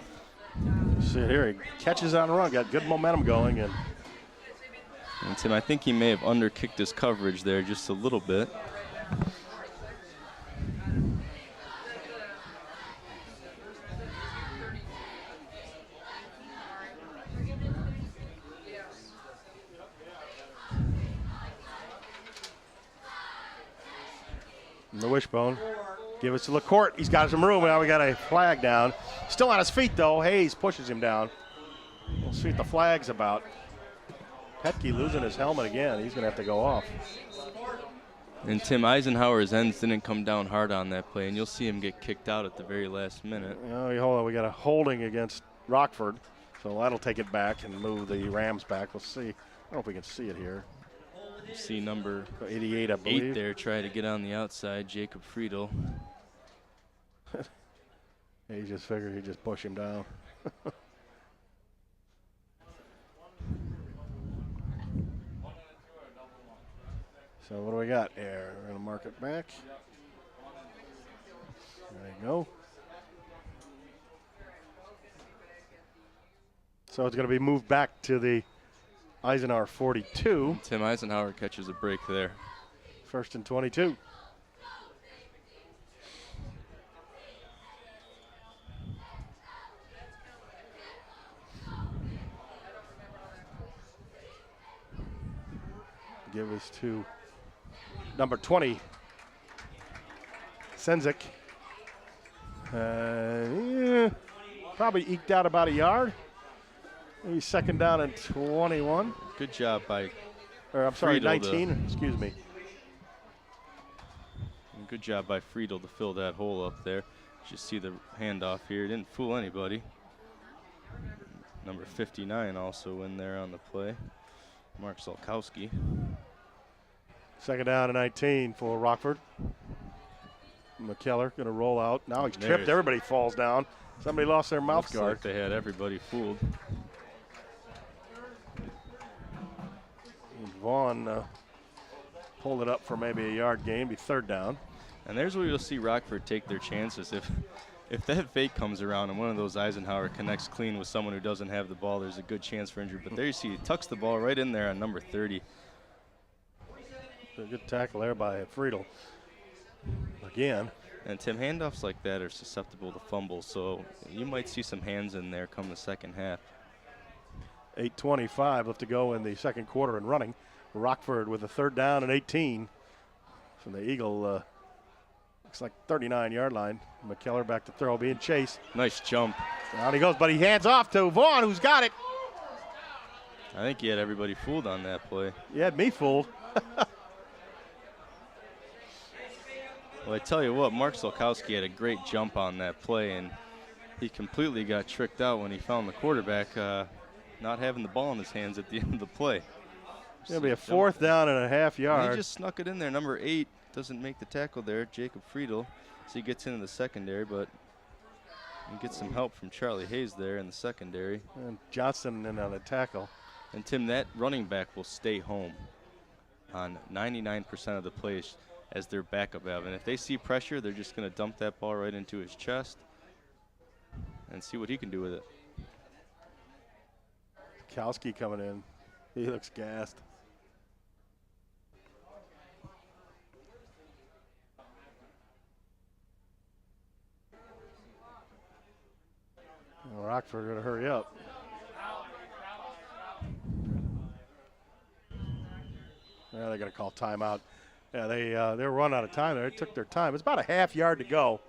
See here, he catches on the run, got good momentum going. And Tim, I think he may have underkicked his coverage there just a little bit. The wishbone. Give us to LaCourte. He's got some room. Now we got a flag down. Still on his feet, though. Hayes pushes him down. We'll see what the flag's about. Petke losing his helmet again. He's going to have to go off. And Tim, Eisenhower's ends didn't come down hard on that play, and you'll see him get kicked out at the very last minute. Oh, hold on. We got a holding against Rockford. So that'll take it back and move the Rams back. We'll see. I don't know if we can see it here. You see number 88, I believe. 8 there, try to get on the outside, Jacob Friedel. He just figured he'd just push him down. So what do we got here? We're going to mark it back. There you go. So it's going to be moved back to the Eisenhower 42. Tim Eisenhower catches a break there. 1st and 22. Give us to number 20, Senzik. Probably eked out about a yard. Maybe 2nd down and 21. Good job by Or I'm sorry, Friedel 19, excuse me. Good job by Friedel to fill that hole up there. You see the handoff here. Didn't fool anybody. Number 59 also in there on the play. Mark Solkowski. 2nd down and 19 for Rockford. McKellar going to roll out. Now he's tripped. Everybody falls down. Somebody lost their mouth guard. Like they had everybody fooled. And Vaughn pulled it up for maybe a yard gain, be 3rd down. And there's where you'll see Rockford take their chances. If that fake comes around and one of those Eisenhower connects clean with someone who doesn't have the ball, there's a good chance for injury. But there you see he tucks the ball right in there on number 30. A good tackle there by Friedel. Again. And Tim, handoffs like that are susceptible to fumbles, so you might see some hands in there come the second half. 8:25 left to go in the second quarter and running. Rockford with a 3rd down and 18 from the Eagle. Looks like 39-yard line. McKellar back to throw, being chased. Nice jump. Down he goes, but he hands off to Vaughn, who's got it. I think he had everybody fooled on that play. You had me fooled. Well, I tell you what, Mark Solkowski had a great jump on that play, and he completely got tricked out when he found the quarterback not having the ball in his hands at the end of the play. It's going to be a 4th down and a half yard. And he just snuck it in there. Number 8 doesn't make the tackle there, Jacob Friedel. So he gets into the secondary, but he gets some help from Charlie Hayes there in the secondary. And Johnson in on a tackle. And Tim, that running back will stay home on 99% of the plays as their backup valve. And if they see pressure, they're just going to dump that ball right into his chest and see what he can do with it. Kowski coming in. He looks gassed. Rockford going to hurry up. Yeah, they're going to call timeout. Yeah, they were run out of time there. They took their time. It's about a half yard to go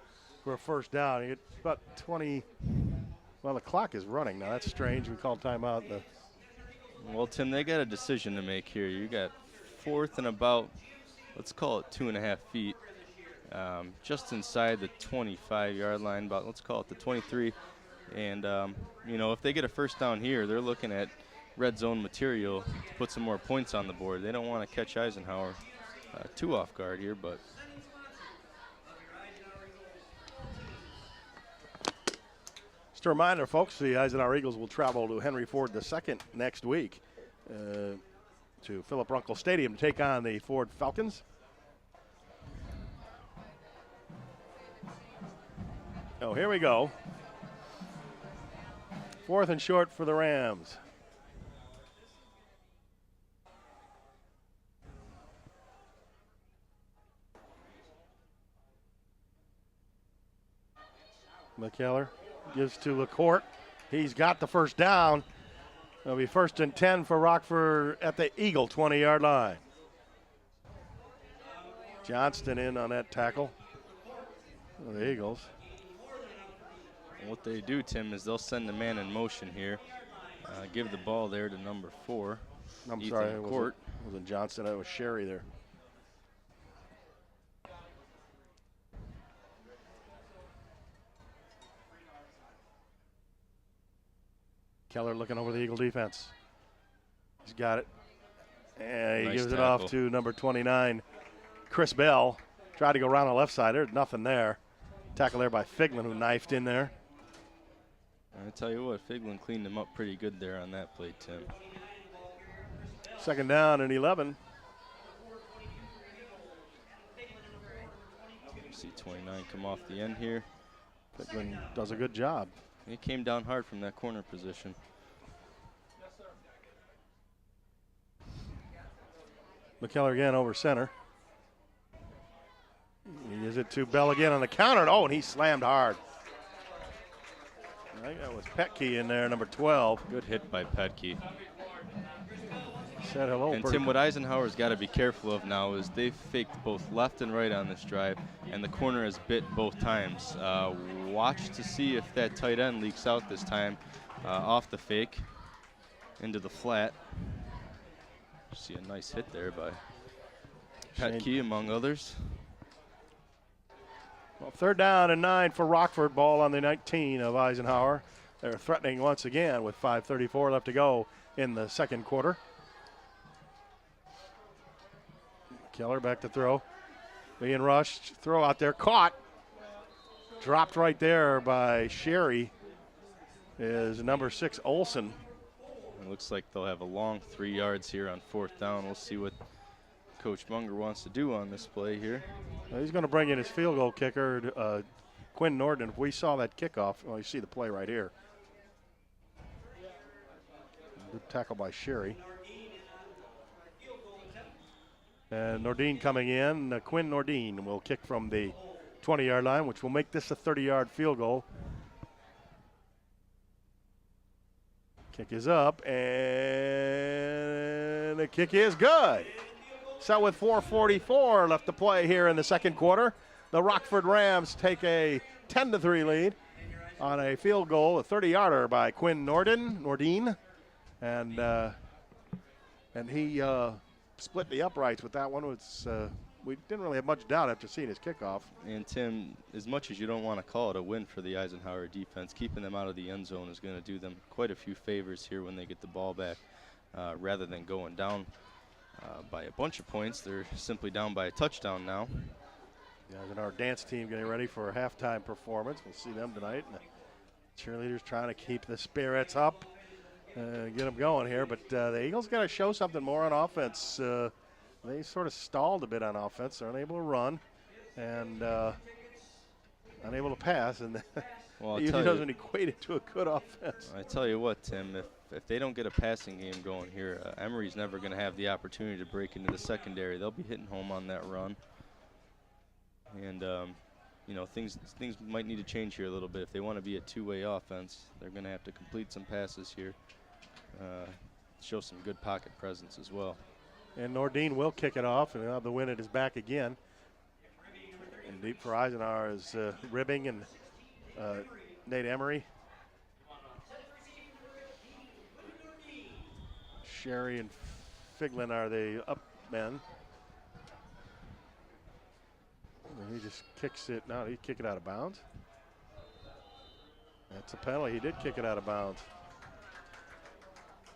for a first down. You get about 20. Well, the clock is running now. That's strange. We called timeout. Well, Tim, they got a decision to make here. You got 4th and about, let's call it 2.5 feet, just inside the 25-yard line. About, let's call it the 23. And you know, if they get a first down here, they're looking at red zone material to put some more points on the board. They don't want to catch Eisenhower too off guard here, but just a reminder, folks, the Eisenhower Eagles will travel to Henry Ford II next week to Philip Runkle Stadium to take on the Ford Falcons. Oh, here we go. 4th and short for the Rams. McKellar gives to LaCourte. He's got the first down. It'll be 1st and 10 for Rockford at the Eagle 20-yard line. Johnston in on that tackle for the Eagles. What they do, Tim, is they'll send the man in motion here. Give the ball there to number 4. I'm sorry, it wasn't Johnston. It was Sherry there. Keller looking over the Eagle defense. He's got it. And he gives it off to number 29, Chris Bell. Tried to go around the left side. There's nothing there. Tackle there by Figlin, who knifed in there. I tell you what, Figlin cleaned him up pretty good there on that play, Tim. 2nd down and 11. See 29 come off the end here. Figlin does a good job. He came down hard from that corner position. McKellar again over center. He gives it to Bell again on the counter. Oh, and he slammed hard. I think that was Petke in there, number 12. Good hit by Petke. Said hello. And Tim, what Eisenhower's got to be careful of now is they've faked both left and right on this drive, and the corner has bit both times. Watch to see if that tight end leaks out this time off the fake into the flat. See a nice hit there by Petke, among others. Well, 3rd down and 9 for Rockford. Ball on the 19 of Eisenhower. They're threatening once again with 5:34 left to go in the 2nd quarter. Keller back to throw. Being rushed. Throw out there. Caught. Dropped right there by Sherry is number 6, Olson. It looks like they'll have a long 3 yards here on 4th down. We'll see what Coach Munger wants to do on this play here. Well, he's going to bring in his field goal kicker, Quinn Norton. If we saw that kickoff, well, you see the play right here. Good tackle by Sherry. And Nordine coming in. Quinn Nordine will kick from the 20-yard line, which will make this a 30-yard field goal. Kick is up, and the kick is good. So with 4:44 left to play here in the 2nd quarter, the Rockford Rams take a 10-3 lead on a field goal, a 30-yarder by Quinn Nordine, and he split the uprights with that one. We didn't really have much doubt after seeing his kickoff. And Tim, as much as you don't want to call it a win for the Eisenhower defense, keeping them out of the end zone is going to do them quite a few favors here when they get the ball back, rather than going down by a bunch of points. They're simply down by a touchdown now. Yeah, and our dance team getting ready for a halftime performance. We'll see them tonight. And the cheerleaders trying to keep the spirits up. get them going here. But the Eagles got to show something more on offense. They sort of stalled a bit on offense. They're unable to run and unable to pass. And well, it usually doesn't equate it to a good offense. I tell you what, Tim, if they don't get a passing game going here, Emory's never going to have the opportunity to break into the secondary. They'll be hitting home on that run. And, you know, things might need to change here a little bit. If they want to be a two-way offense, they're going to have to complete some passes here, show some good pocket presence as well. And Nordine will kick it off, and the win at his back again. And deep for Eisenhower is Ribbing and Nate Emery. Sherry and Figlin are the up men. And he just kicks it. No, he kick it out of bounds. That's a penalty. He did kick it out of bounds.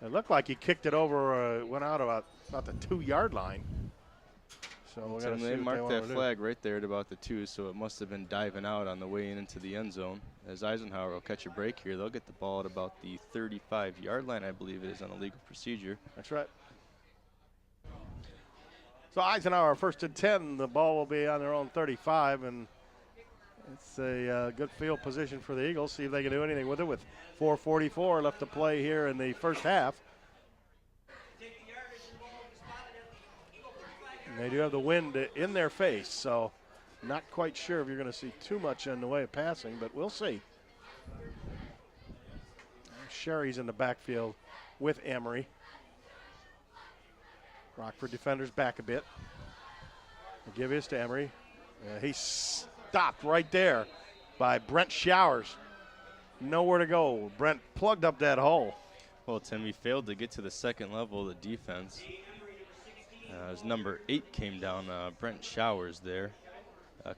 It looked like he kicked it over, went out about the 2-yard line. So we're going to see. They marked that flag right there at about the 2, so it must have been diving out on the way into the end zone. As Eisenhower will catch a break here, they'll get the ball at about the 35-yard line, I believe it is, on a legal procedure. That's right. So Eisenhower, 1st and 10. The ball will be on their own 35, and it's a good field position for the Eagles. See if they can do anything with it with 4:44 left to play here in the first half. And they do have the wind in their face, so not quite sure if you're going to see too much in the way of passing, but we'll see. Sherry's in the backfield with Emery. Rockford defenders back a bit. They give his to Emery. He's stopped right there by Brent Showers. Nowhere to go. Brent plugged up that hole. Well, Tim, he failed to get to the second level of the defense. As number 8 came down, Brent Showers there.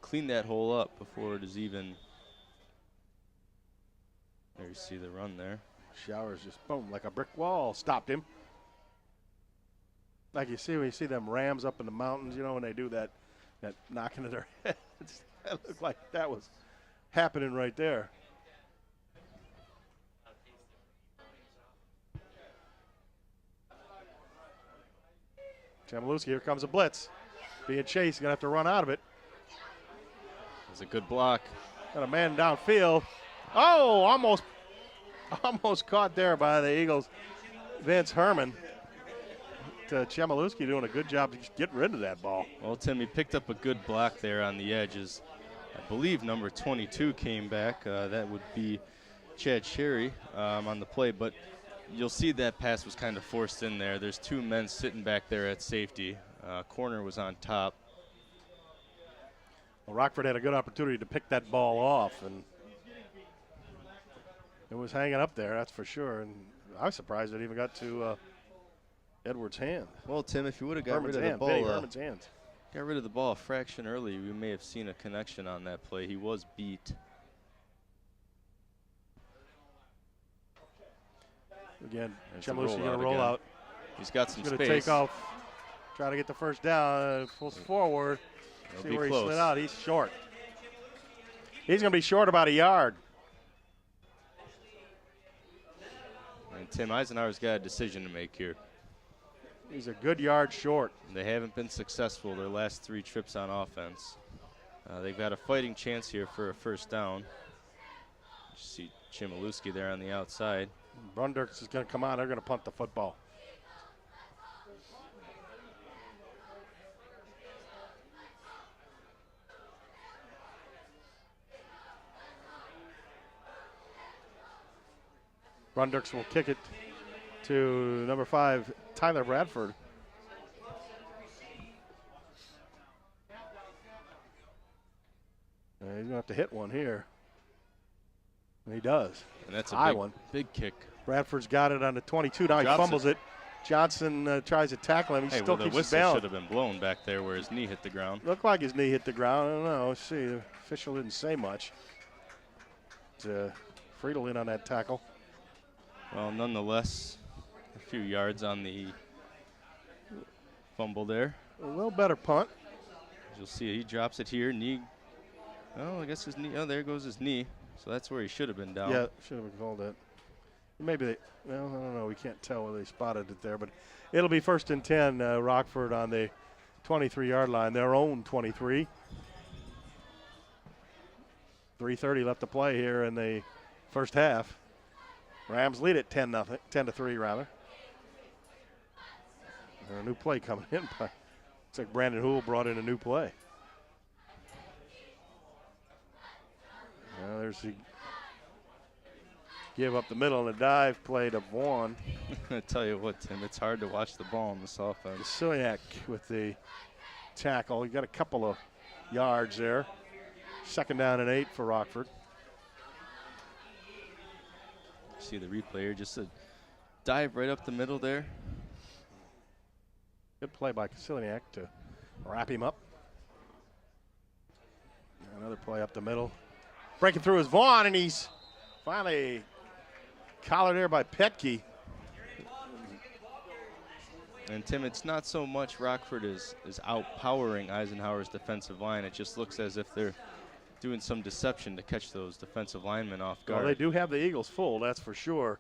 Cleaned that hole up before it is even. There you see the run there. Showers just, boom, like a brick wall, stopped him. Like you see when you see them Rams up in the mountains, you know, when they do that knocking to their heads. That looked like that was happening right there. Chmielewski, here comes a blitz. Being chased, gonna have to run out of it. It's a good block. Got a man downfield. Oh, almost caught there by the Eagles. Vince Herman. Chmielewski doing a good job to just get rid of that ball. Well, Tim, he picked up a good block there on the edges. I believe number 22 came back. That would be Chad Sherry on the play, but you'll see that pass was kind of forced in there. There's 2 men sitting back there at safety. Corner was on top. Well, Rockford had a good opportunity to pick that ball off, and it was hanging up there, that's for sure. And I was surprised it even got to Edwards' hand. Well, Tim, if you would have got Herman's rid of hand, the ball, Herman's hands. Got rid of the ball a fraction early, we may have seen a connection on that play. He was beat. Again, Chmielewski going to roll out. He's got some He's space. going to take off, try to get the first down, pulls forward. See where he slid out. He's short. He's going to be short about a yard. And Tim, Eisenhower's got a decision to make here. He's a good yard short. They haven't been successful their last 3 trips on offense. They've got a fighting chance here for a first down. You see Chmielewski there on the outside. Brunderks is going to come out. They're going to punt the football. Brunderks will kick it to number 5, Tyler Bradford. He's going to have to hit one here. And he does. And that's high a one. Big kick. Bradford's got it on the 22. Now he fumbles it. Johnson tries to tackle him. He still keeps his balance. The whistle should have been blown back there where his knee hit the ground. Looked like his knee hit the ground. I don't know. Let's see. The official didn't say much. Friedel in on that tackle. Well, nonetheless, a few yards on the fumble there. A little better punt. As you'll see, he drops it here. Knee. Oh, I guess his knee. Oh, there goes his knee. So that's where he should have been down. Yeah, should have called that. Maybe they, well, I don't know. We can't tell whether they spotted it there, but it'll be 1st and 10, Rockford on the 23-yard line, their own 23. 3:30 left to play here in the first half. Rams lead it 10-3 rather. A new play coming in. Looks like Brandon Houle brought in a new play. There's the give up the middle and a dive play to Vaughn. I tell you what, Tim, it's hard to watch the ball in this offense. Ciliac with the tackle. He got a couple of yards there. 2nd down and 8 for Rockford. See the replay here, just a dive right up the middle there. Good play by Ciliac to wrap him up. Another play up the middle. Breaking through is Vaughn, and he's finally collared there by Petke. And Tim, it's not so much Rockford is outpowering Eisenhower's defensive line. It just looks as if they're doing some deception to catch those defensive linemen off guard. Well, they do have the Eagles full, that's for sure.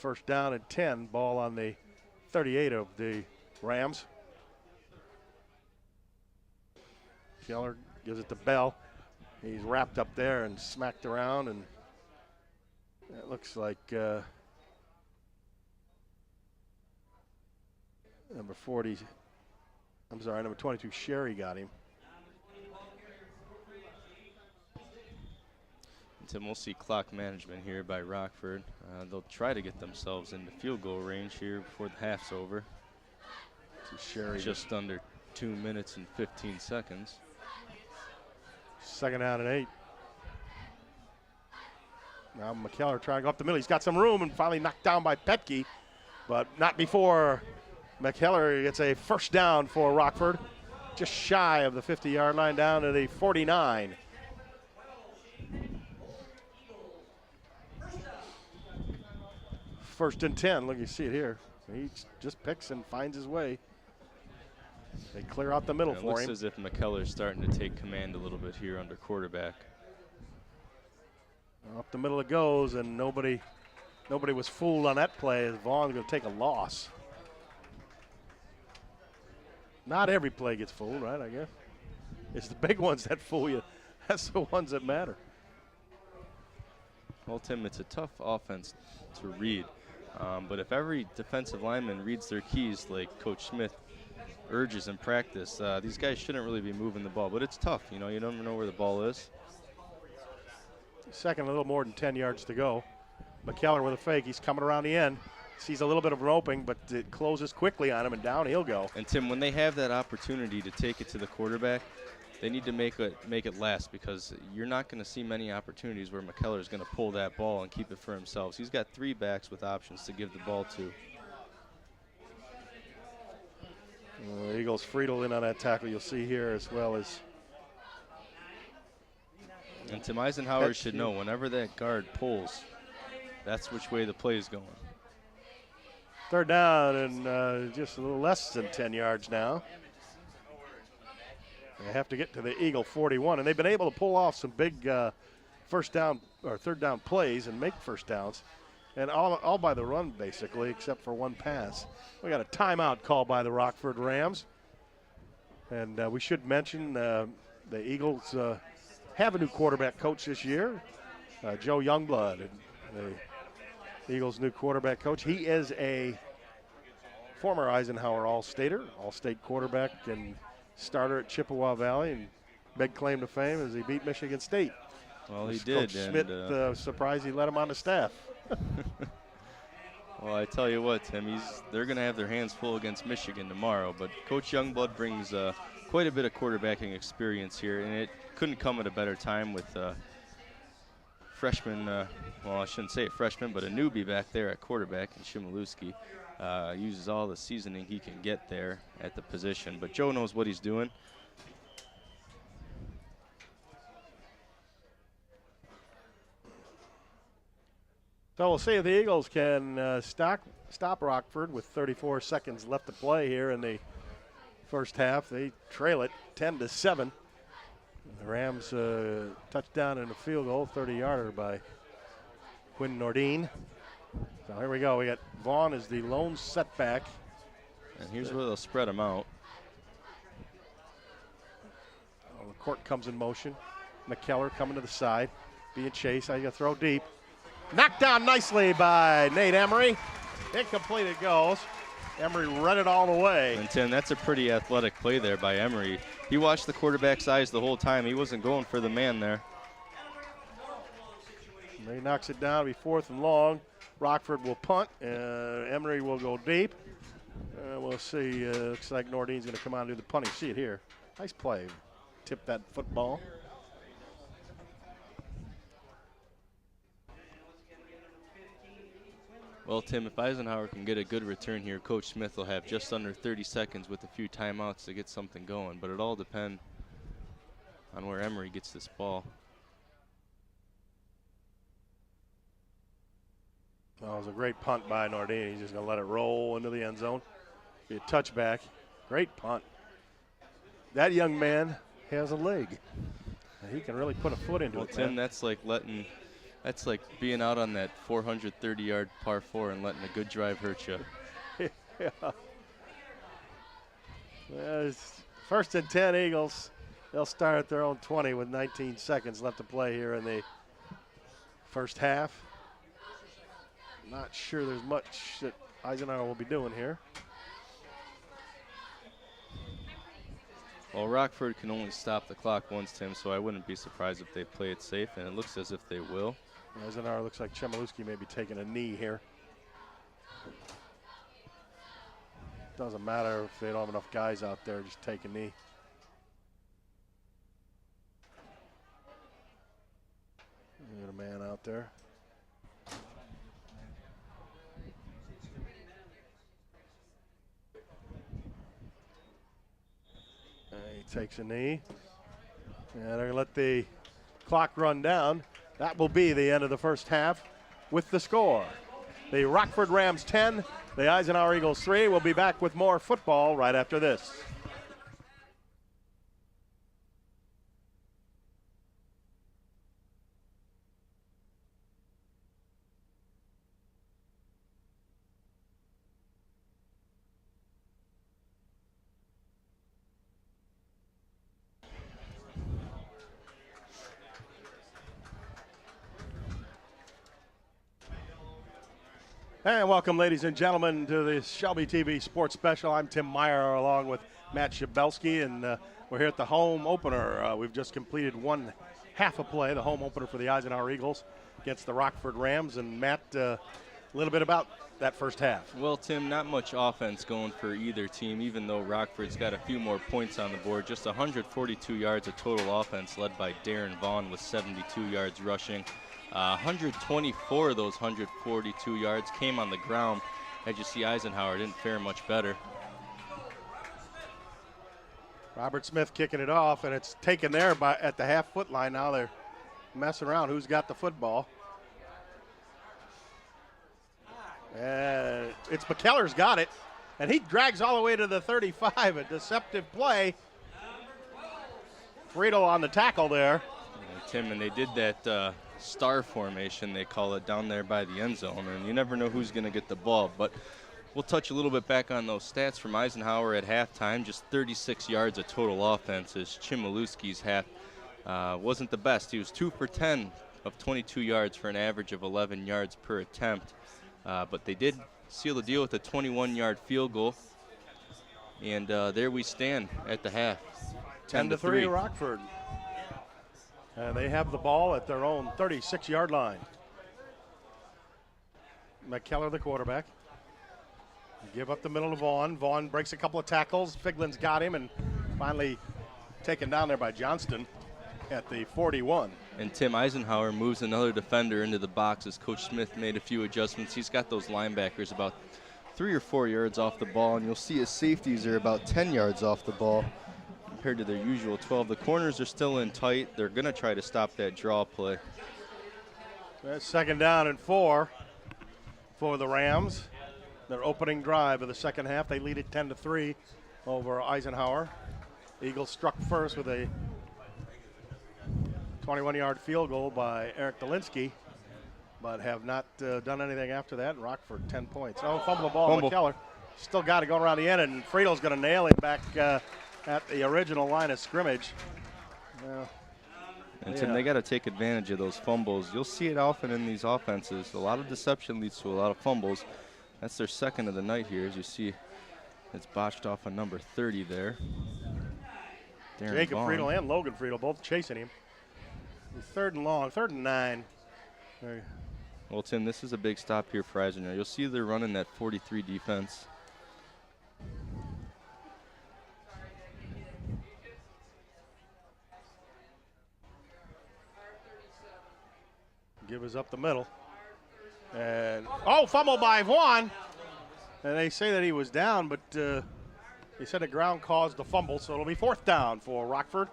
1st down and 10, ball on the 38 of the Rams. Keller gives it to Bell. He's wrapped up there and smacked around, and it looks like number 22, Sherry got him. Tim, we'll see clock management here by Rockford. They'll try to get themselves into field goal range here before the half's over. Sherry just under 2 minutes and 15 seconds. 2nd down and 8. Now McKellar trying to go up the middle. He's got some room and finally knocked down by Petke, but not before McKellar gets a 1st down for Rockford. Just shy of the 50-yard line, down to the 49. First and 10. Look, you see it here. He just picks and finds his way. They clear out the middle for him. It looks as if McKellar's starting to take command a little bit here under quarterback. Up the middle it goes, and nobody was fooled on that play, as Vaughn's going to take a loss. Not every play gets fooled, right, I guess. It's the big ones that fool you. That's the ones that matter. Well, Tim, it's a tough offense to read. But if every defensive lineman reads their keys like Coach Smith urges in practice, these guys shouldn't really be moving the ball. But it's tough, you know, you don't know where the ball is. Second, a little more than 10 yards to go. McKellar with a fake. He's coming around the end. Sees a little bit of an opening, but it closes quickly on him, and down he'll go. And, Tim, when they have that opportunity to take it to the quarterback, they need to make it last, because you're not going to see many opportunities where McKellar is going to pull that ball and keep it for himself. So he's got 3 backs with options to give the ball to. Eagles Friedel in on that tackle, you'll see here, as well as. And Tim, Eisenhower should know whenever that guard pulls, that's which way the play is going. 3rd down and just a little less than 10 yards now. They have to get to the Eagle 41, and they've been able to pull off some big 1st down or 3rd down plays and make 1st downs, and all by the run basically, except for one pass. We got a timeout called by the Rockford Rams, and we should mention the Eagles have a new quarterback coach this year, Joe Youngblood, the Eagles' new quarterback coach. He is a former Eisenhower All-State quarterback and starter at Chippewa Valley, and big claim to fame as he beat Michigan State. Well, he did. Coach Schmidt surprised he let him on the staff. Well, I tell you what, Tim, they're going to have their hands full against Michigan tomorrow, but Coach Youngblood brings quite a bit of quarterbacking experience here, and it couldn't come at a better time with freshman, well, I shouldn't say a freshman, but a newbie back there at quarterback, and Chmielewski uses all the seasoning he can get there at the position. But Joe knows what he's doing. So we'll see if the Eagles can stop Rockford with 34 seconds left to play here in the first half. They trail it 10-7. The Rams touchdown and a field goal, 30-yarder by Quinn Nordine. So here we go. We got Vaughn as the lone setback. And here's where they'll spread them out. Oh, the court comes in motion. McKellar coming to the side, being chased. I got to throw deep. Knocked down nicely by Nate Emery. Incomplete it goes. Emery read it all the way. And Tim, that's a pretty athletic play there by Emery. He watched the quarterback's eyes the whole time. He wasn't going for the man there. He knocks it down. It'll be 4th and long. Rockford will punt. Emery will go deep. We'll see. Looks like Nordine's going to come out and do the punting. See it here. Nice play. Tip that football. Well, Tim, if Eisenhower can get a good return here, Coach Smith will have just under 30 seconds with a few timeouts to get something going. But it all depends on where Emery gets this ball. Oh, it was a great punt by Nordine. He's just going to let it roll into the end zone. Be a touchback. Great punt. That young man has a leg. And he can really put a foot into it. Tim, man. that's like being out on that 430-yard par 4 and letting a good drive hurt you. Yeah. It's 1st and 10 Eagles. They'll start at their own 20 with 19 seconds left to play here in the first half. Not sure there's much that Eisenhower will be doing here. Well, Rockford can only stop the clock once, Tim, so I wouldn't be surprised if they play it safe, and it looks as if they will. Eisenhower looks like Chmielewski may be taking a knee here. Doesn't matter if they don't have enough guys out there, just take a knee. Got a man out there. He takes a knee. And they're going to let the clock run down. That will be the end of the first half with the score. The Rockford Rams 10, the Eisenhower Eagles 3. We'll be back with more football right after this. And welcome, ladies and gentlemen, to the Shelby TV Sports Special. I'm Tim Meyer along with Matt Schabelsky, and we're here at the home opener. We've just completed one half a play, the home opener for the Eisenhower Eagles against the Rockford Rams. And Matt, a little bit about that first half. Well, Tim, not much offense going for either team, even though Rockford's got a few more points on the board. Just 142 yards of total offense, led by Darren Vaughn with 72 yards rushing. 124 of those 142 yards came on the ground. As you see, Eisenhower didn't fare much better. Robert Smith kicking it off, and it's taken there at the half-foot line. Now they're messing around. Who's got the football? It's McKellar's got it, and he drags all the way to the 35. A deceptive play. Friedel on the tackle there. Tim, and they did that star formation, they call it, down there by the end zone, and you never know who's going to get the ball. But we'll touch a little bit back on those stats from Eisenhower at halftime. Just 36 yards of total offense, as Chmielewski's half wasn't the best. He was 2 for 10 of 22 yards for an average of 11 yards per attempt. But they did seal the deal with a 21-yard field goal. And there we stand at the half. 10-3 Rockford. And they have the ball at their own 36-yard line. McKellar, the quarterback. Give up the middle to Vaughn. Vaughn breaks a couple of tackles. Figlin's got him, and finally taken down there by Johnston at the 41. And Tim, Eisenhower moves another defender into the box as Coach Smith made a few adjustments. He's got those linebackers about 3 or 4 yards off the ball, and you'll see his safeties are about 10 yards off the ball compared to their usual 12. The corners are still in tight. They're going to try to stop that draw play. That's 2nd down and 4 for the Rams. Their opening drive of the second half. They lead it 10-3 over Eisenhower. Eagles struck first with a 21-yard field goal by Eric Dolinsky. but have not done anything after that. Rockford 10 points. Oh, fumble the ball. Fumble. McKellar still got it going around the end, and Friedel's going to nail him back at the original line of scrimmage. Well, and Tim, they got to take advantage of those fumbles. You'll see it often in these offenses. A lot of deception leads to a lot of fumbles. That's their second of the night here. As you see, it's botched off on number 30 there. Jacob Friedel and Logan Friedel both chasing him. Third and long, 3rd and 9. There. Well, Tim, this is a big stop here for Eisenhower. You'll see they're running that 43 defense. Give us up the middle. And, fumble by Vaughn. And they say that he was down, but he said the ground caused the fumble, so it'll be 4th down for Rockford.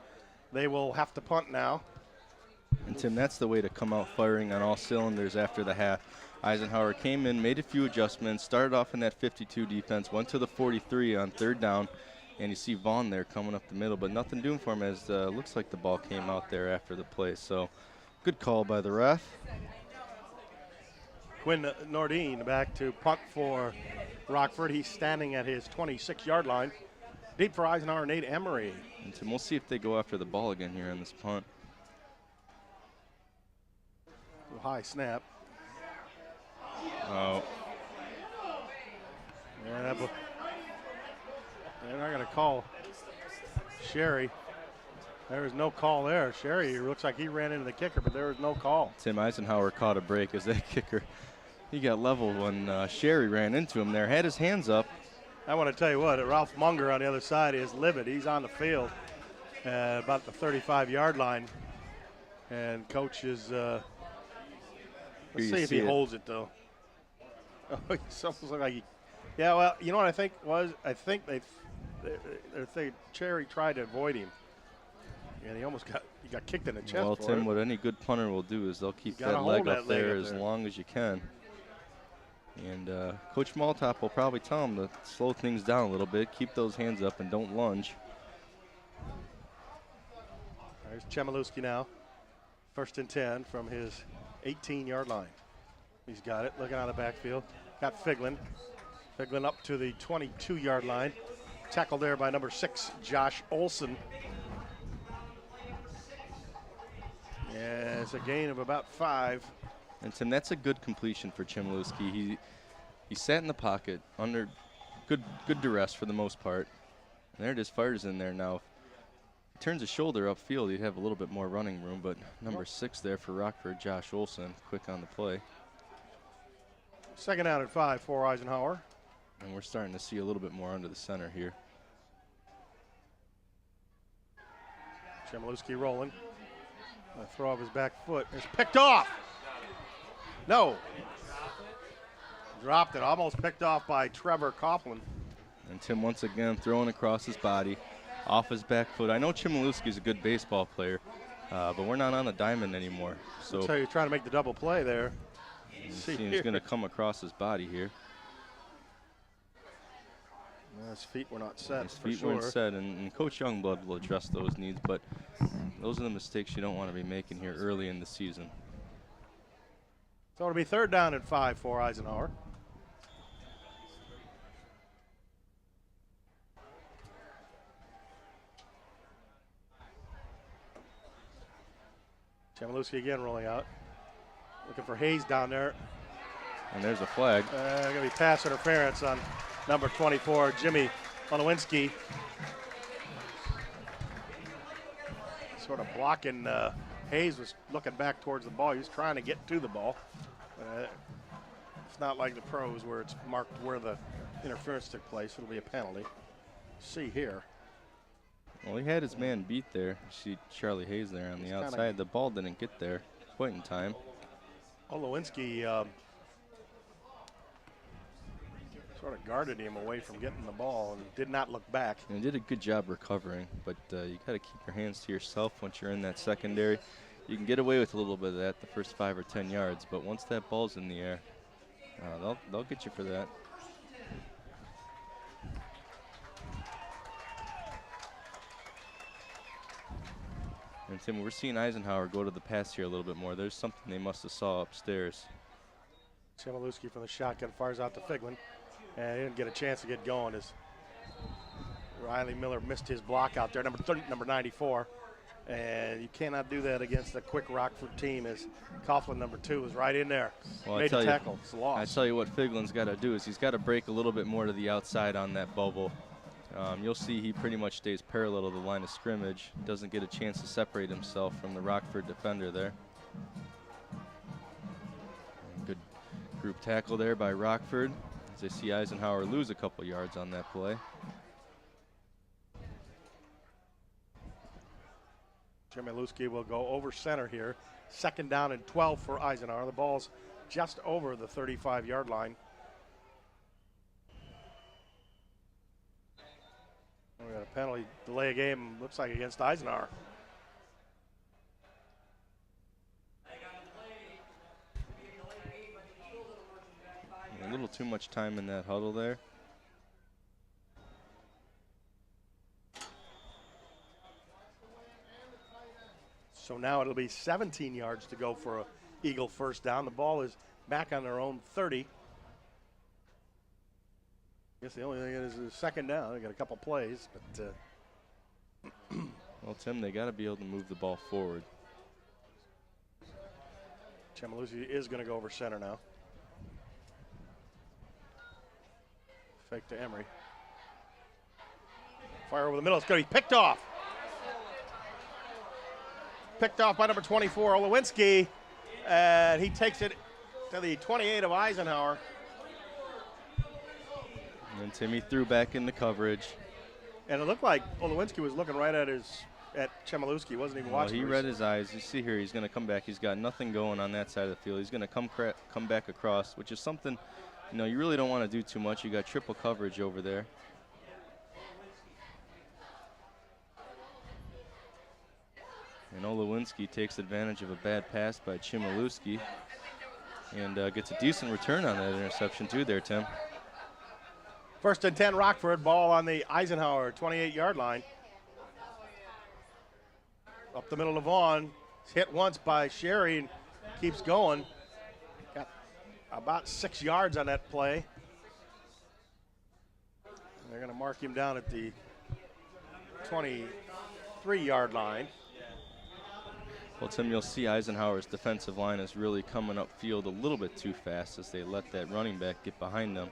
They will have to punt now. And, Tim, that's the way to come out firing on all cylinders after the half. Eisenhower came in, made a few adjustments, started off in that 52 defense, went to the 43 on 3rd down, and you see Vaughn there coming up the middle, but nothing doing for him as looks like the ball came out there after the play. So good call by the ref. Quinn Nordine back to punt for Rockford. He's standing at his 26-yard line. Deep for Eisenhower, Nate Emery. And Tim, we'll see if they go after the ball again here on this punt. High snap. Oh. Yeah, they're not going to call Sherry. There was no call there. Sherry looks like he ran into the kicker, but there was no call. Tim Eisenhower caught a break as that kicker, he got leveled when Sherry ran into him there, had his hands up. I want to tell you what, Ralph Munger on the other side is livid. He's on the field about the 35-yard line, and coach is let's see if he holds it, though. Oh, it's almost like he, yeah, well, you know what I think was? I think Cherry tried to avoid him, and he got kicked in the chest. Well, for Tim, it. what any good punter will do is they'll keep that leg up there as long as you can. And Coach Maltop will probably tell him to slow things down a little bit, keep those hands up, and don't lunge. There's Chmielewski now. 1st and 10 from his 18-yard line. He's got it, looking out of the backfield. Got Figlin. Figlin up to the 22-yard line. Tackled there by number 6, Josh Olson. Yeah, it's a gain of about 5. And Tim, that's a good completion for Chmielewski. He sat in the pocket under good duress for the most part. And there it is, fires in there now. He turns his shoulder upfield, he'd have a little bit more running room, but number 6 there for Rockford, Josh Olson, quick on the play. 2nd down and 5 for Eisenhower. And we're starting to see a little bit more under the center here. Chmielewski rolling. A throw of his back foot. It's picked off. No. Dropped it. Almost picked off by Trevor Coughlin. And Tim once again throwing across his body, off his back foot. I know Chmielewski's a good baseball player, but we're not on the diamond anymore. So you're trying to make the double play there. He's going to come across his body here. His feet were not set. His feet weren't set, and Coach Youngblood will address those needs, but those are the mistakes you don't want to be making here early in the season. So it'll be 3rd down and 5 for Eisenhower. Chmielewski again rolling out. Looking for Hayes down there. And there's a flag. Going to be pass interference on number 24, Jimmy Olowinski. Sort of blocking. Hayes was looking back towards the ball. He was trying to get to the ball. It's not like the pros where it's marked where the interference took place. It'll be a penalty. See here. Well, he had his man beat there. See Charlie Hayes there on the outside. The ball didn't get there quite in time. Olowinski sort of guarded him away from getting the ball and did not look back. And he did a good job recovering, but you got to keep your hands to yourself once you're in that secondary. You can get away with a little bit of that the first 5 or 10 yards, but once that ball's in the air, they'll get you for that. And Tim, we're seeing Eisenhower go to the pass here a little bit more. There's something they must have saw upstairs. Chmielewski from the shotgun fires out to Figlin, and he didn't get a chance to get going as Riley Miller missed his block out there, number 94. And you cannot do that against a quick Rockford team as Coughlin, number 2, is right in there. Well, made the tackle. It's a loss. I tell you what Figlin's got to do is he's got to break a little bit more to the outside on that bubble. You'll see he pretty much stays parallel to the line of scrimmage. Doesn't get a chance to separate himself from the Rockford defender there. Good group tackle there by Rockford as they see Eisenhower lose a couple yards on that play. Chmielewski will go over center here. 2nd down and 12 for Eisenhower. The ball's just over the 35-yard line. We got a penalty, delay a game, looks like against Eisenhower. A little too much time in that huddle there. So now it'll be 17 yards to go for a Eagle first down. The ball is back on their own 30. I guess the only thing is 2nd down. They got a couple plays, but well, Tim, they got to be able to move the ball forward. Chmielewski is going to go over center now. Fake to Emery. Fire over the middle. It's going to be picked off. Picked off by number 24, Olowinski, and he takes it to the 28 of Eisenhower. And Timmy threw back in the coverage. And it looked like Olowinski was looking right at Chmielewski, wasn't even watching. He read his eyes. You see here, he's going to come back. He's got nothing going on that side of the field. He's going to come back across, which is something, you really don't want to do too much. You got triple coverage over there. And Olowinski takes advantage of a bad pass by Chmielewski and gets a decent return on that interception too there, Tim. 1st and 10 Rockford, ball on the Eisenhower 28-yard line. Up the middle of Vaughn. It's hit once by Sherry and keeps going. Got about 6 yards on that play. They're going to mark him down at the 23-yard line. Well, Tim, you'll see Eisenhower's defensive line is really coming upfield a little bit too fast as they let that running back get behind them.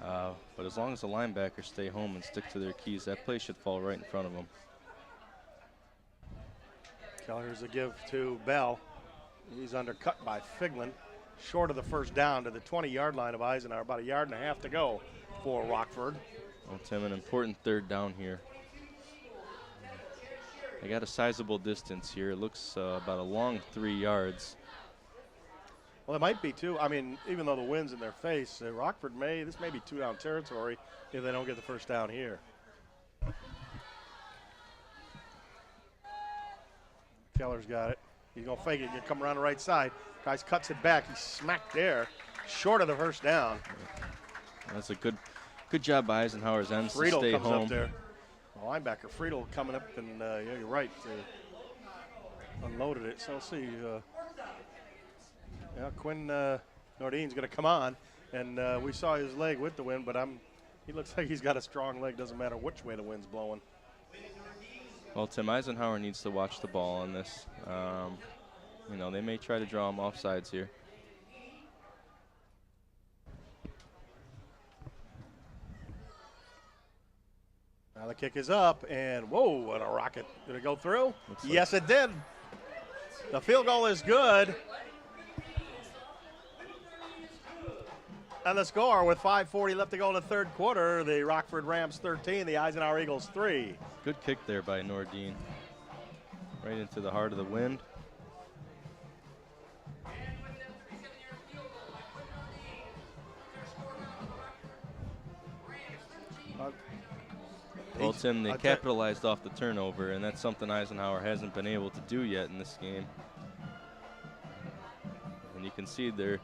But as long as the linebackers stay home and stick to their keys, that play should fall right in front of them. Keller's a give to Bell. He's undercut by Figlin. Short of the first down to the 20-yard line of Eisenhower. About 1.5 yards to go for Rockford. Well, Tim, an important 3rd down here. They got a sizable distance here. It looks about a long 3 yards. Well, it might be too. I mean, even though the wind's in their face, Rockford this may be 2-down territory if they don't get the first down here. Keller's got it. He's going to fake it. He's going to come around the right side. Guys cuts it back. He's smacked there, short of the first down. That's a good job by Eisenhower's ends to stay comes home. Up there. The linebacker Friedel coming up, and yeah, you're right. Unloaded it. So we'll see. Quinn Nordine's going to come on, and we saw his leg with the wind, but he looks like he's got a strong leg. Doesn't matter which way the wind's blowing. Well, Tim, Eisenhower needs to watch the ball on this. They may try to draw him off sides here. Now the kick is up, and whoa, what a rocket. Did it go through? Yes, it did. The field goal is good. And the score, with 5:40 left to go in the 3rd quarter, the Rockford Rams 13, the Eisenhower Eagles 3. Good kick there by Nordine. Right into the heart of the wind. Well, Tim, they capitalized off the turnover, and that's something Eisenhower hasn't been able to do yet in this game. And you can see they're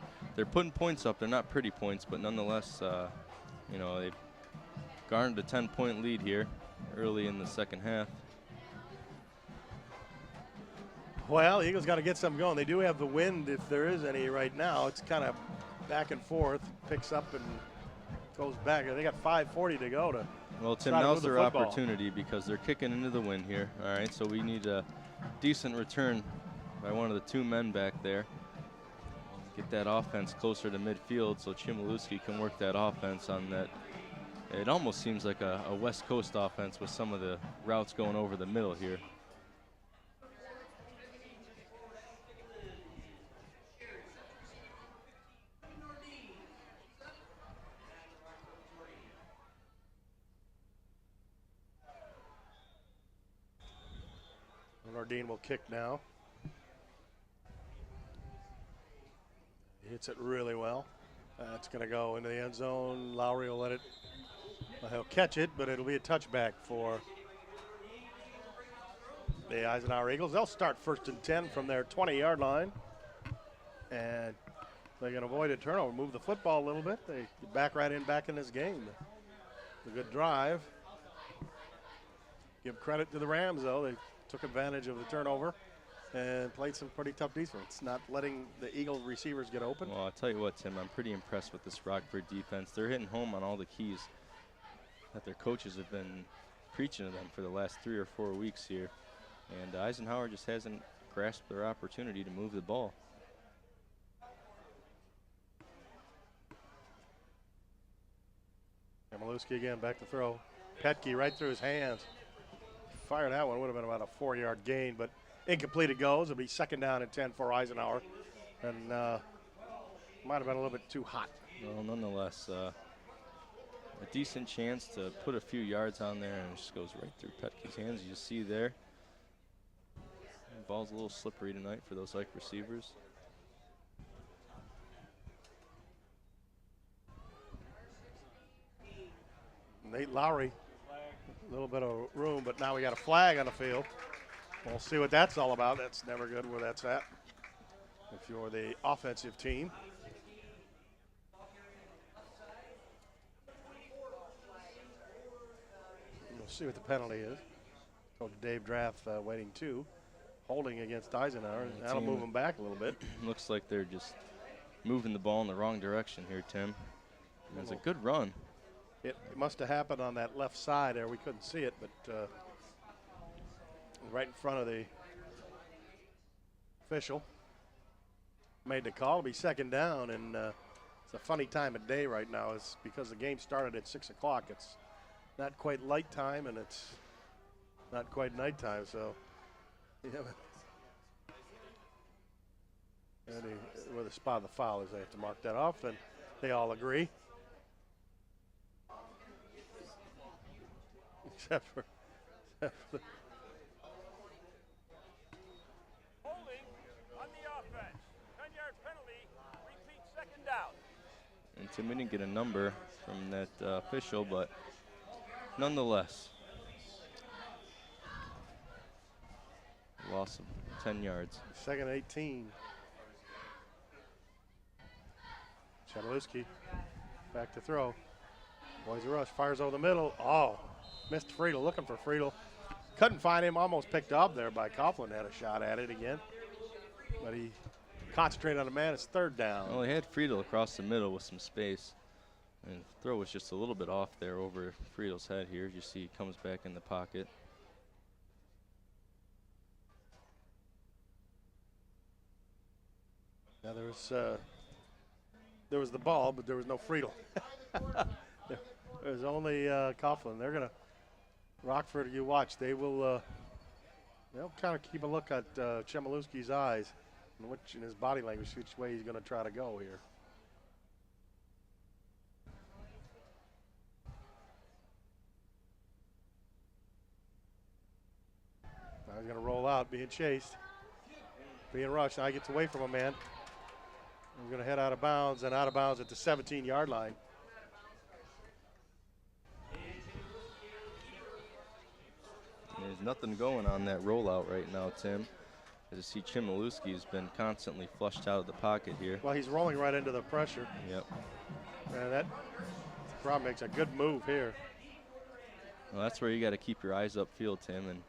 putting points up. They're not pretty points, but nonetheless, they've garnered a 10-point lead here early in the second half. Well, Eagles got to get something going. They do have the wind, if there is any right now. It's kind of back and forth, picks up and goes back. They got 5:40 to go to. Well, Tim, now's their opportunity because they're kicking into the wind here. All right, so we need a decent return by one of the two men back there. Get that offense closer to midfield so Chmielewski can work that offense on that. It almost seems like a West Coast offense with some of the routes going over the middle here. Nordine will kick now. He hits it really well. It's going to go into the end zone. Lowry will let it. Well, he'll catch it, but it'll be a touchback for the Eisenhower Eagles. They'll start 1st and 10 from their 20-yard line. And they can avoid a turnover, move the football a little bit. They get back in this game. It's a good drive. Give credit to the Rams, though. They took advantage of the turnover and played some pretty tough defense, not letting the Eagle receivers get open. Well, I'll tell you what, Tim, I'm pretty impressed with this Rockford defense. They're hitting home on all the keys that their coaches have been preaching to them for the last 3 or 4 weeks here. And Eisenhower just hasn't grasped their opportunity to move the ball. Chmielewski again, back to throw. Petke right through his hands. Fire that one, would have been about a 4-yard gain, but incomplete it goes. It'll be 2nd down and 10 for Eisenhower. And might have been a little bit too hot. Well, nonetheless, a decent chance to put a few yards on there, and it just goes right through Petke's hands. You see there. The ball's a little slippery tonight for those Ike receivers. Nate Lowry, a little bit of room, but now we got a flag on the field. We'll see what that's all about. That's never good where that's at if you're the offensive team. We'll see what the penalty is. Coach Dave Draft waiting 2. Holding against Eisenhower. That'll move them back a little bit. Looks like they're just moving the ball in the wrong direction here, Tim. It's a good run. It must have happened on that left side there. We couldn't see it, but right in front of the official. Made the call. It'll be 2nd down, and it's a funny time of day right now. It's because the game started at 6 o'clock. It's not quite light time, and it's not quite nighttime, so where the spot of the foul is, they have to mark that off, and they all agree. Except for holding on the offense. 10-yard penalty. Repeat 2nd down. And Tim, we didn't get a number from that official, but nonetheless, loss of 10 yards. 2nd and 18. Chmielewski back to throw. Boys rush, fires over the middle. Oh, missed Friedel, looking for Friedel. Couldn't find him, almost picked up there by Coughlin. Had a shot at it again. But he concentrated on the man. It's 3rd down. Well, he had Friedel across the middle with some space. And the throw was just a little bit off there over Friedel's head here. You see he comes back in the pocket. Now there was the ball, but there was no Friedel. There's only Coughlin. They're going to, Rockford, you watch, they'll kind of keep a look at Chmielewski's eyes and in his body language, which way he's going to try to go here. Now he's going to roll out, being chased, being rushed. Now he gets away from a man. He's going to head out of bounds, and out of bounds at the 17-yard line. There's nothing going on that rollout right now, Tim. As you see, Chmielewski's been constantly flushed out of the pocket here. Well, he's rolling right into the pressure. Yep. And that Rob makes a good move here. Well, that's where you got to keep your eyes upfield, Tim, and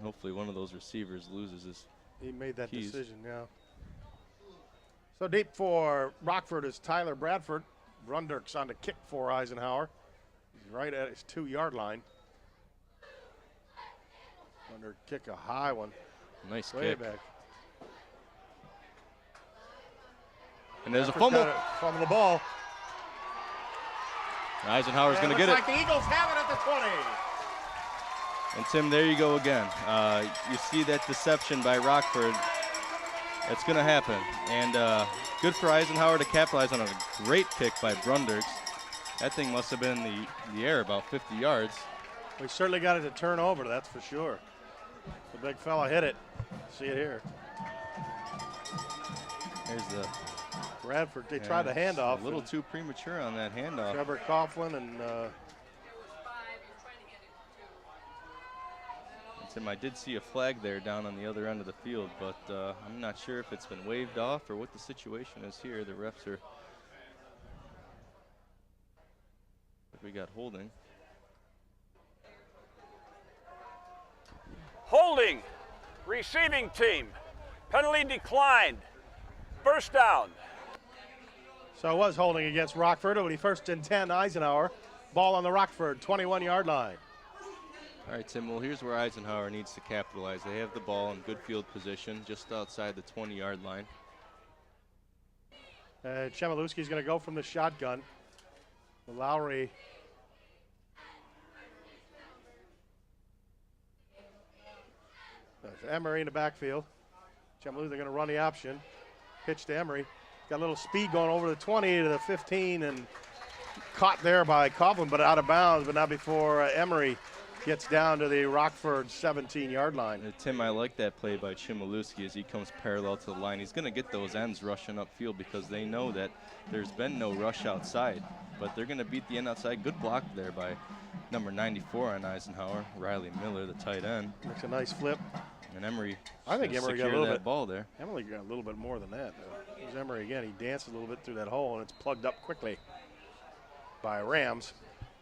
Hopefully one of those receivers loses his He made that keys. decision, yeah. So deep for Rockford is Tyler Bradford. Brunderk's on the kick for Eisenhower. He's right at his 2-yard line. Brunderk kick a high one. Nice Way kick. back. And there's a Bradford's fumble. got it. Fumble the ball. Eisenhower's going to get it. Looks like the Eagles have it at the 20. And Tim, there you go again. You see that deception by Rockford. It's going to happen. And good for Eisenhower to capitalize on a great kick by Brunderks. That thing must have been in the air about 50 yards. We certainly got it to turn over, that's for sure. The big fella hit it. See it here. There's the Bradford, they tried the handoff. A little too premature on that handoff. Trevor Coughlin and Tim, I did see a flag there down on the other end of the field, but I'm not sure if it's been waved off or what the situation is here. The refs are. We got holding. Holding. Receiving team. Penalty declined. First down. so it was holding against Rockford. It'll be 1st and 10, Eisenhower. Ball on the Rockford 21-yard line. All right, Tim, well, here's where Eisenhower needs to capitalize. They have the ball in good field position just outside the 20-yard line. Chmielewski's going to go from the shotgun. Lowry. There's Emery in the backfield. Chmielewski, they're going to run the option. Pitch to Emery. Got a little speed going over the 20 to the 15 and caught there by Coughlin, but out of bounds, but not before Emery gets down to the Rockford 17-yard line. Tim, I like that play by Chmielewski as he comes parallel to the line. He's going to get those ends rushing upfield because they know that there's been no rush outside, but they're going to beat the end outside. Good block there by number 94 on Eisenhower, Riley Miller, the tight end. Makes a nice flip. And Emery, I think Emery got a little bit ball there. Emery got a little bit more than that. Here's Emery again. He danced a little bit through that hole, and it's plugged up quickly by Rams.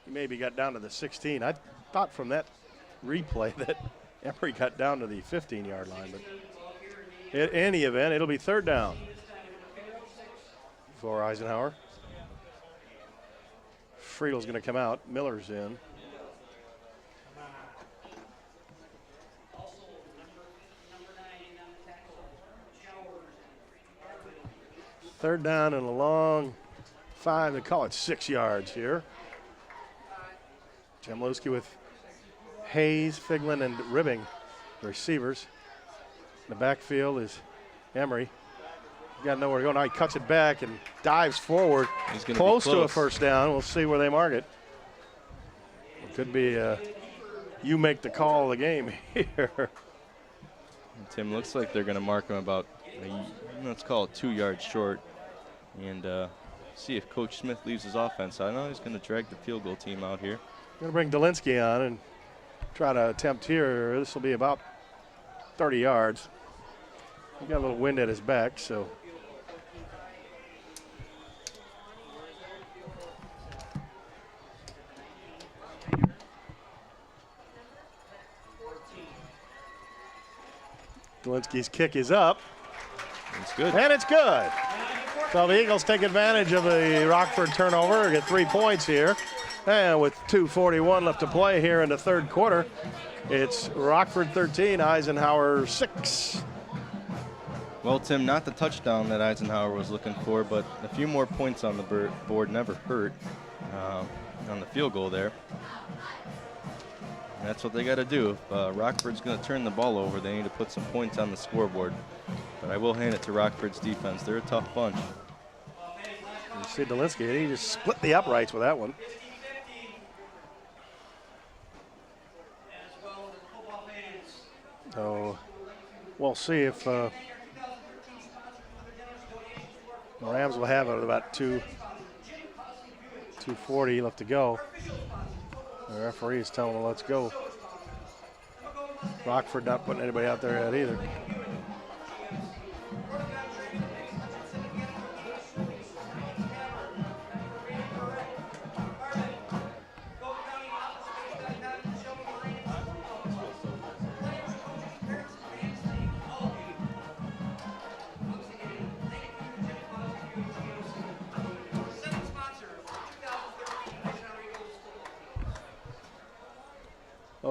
He maybe got down to the 16. I thought from that replay that Emery got down to the 15-yard line, but in any event, it'll be 3rd down for Eisenhower. Friedel's going to come out. Miller's in. Third down and a long 5. They call it 6 yards here. Chmielewski with Hayes, Figlin, and Ribbing, the receivers. In the backfield is Emery. Got nowhere to go. Now he cuts it back and dives forward. He's gonna close be to a first down. We'll see where they mark it. It could be you make the call of the game here. And Tim, looks like they're going to mark him about, let's call it 2 yards short. And see if Coach Smith leaves his offense. I know he's going to drag the field goal team out here. Going to bring Dolinsky on and try to attempt here. This will be about 30 yards. He got a little wind at his back, so. Dolinsky's kick is up. It's good. And it's good. So the Eagles take advantage of the Rockford turnover, get 3 points here. And with 2:41 left to play here in the 3rd quarter, it's Rockford 13, Eisenhower 6. Well, Tim, not the touchdown that Eisenhower was looking for, but a few more points on the board never hurt on the field goal there. And that's what they got to do. If Rockford's going to turn the ball over, they need to put some points on the scoreboard. But I will hand it to Rockford's defense. They're a tough bunch. You see Dolinsky, he just split the uprights with that one. So we'll see if the Rams will have it at about 2:40 left to go. The referee is telling them let's go. Rockford not putting anybody out there yet either.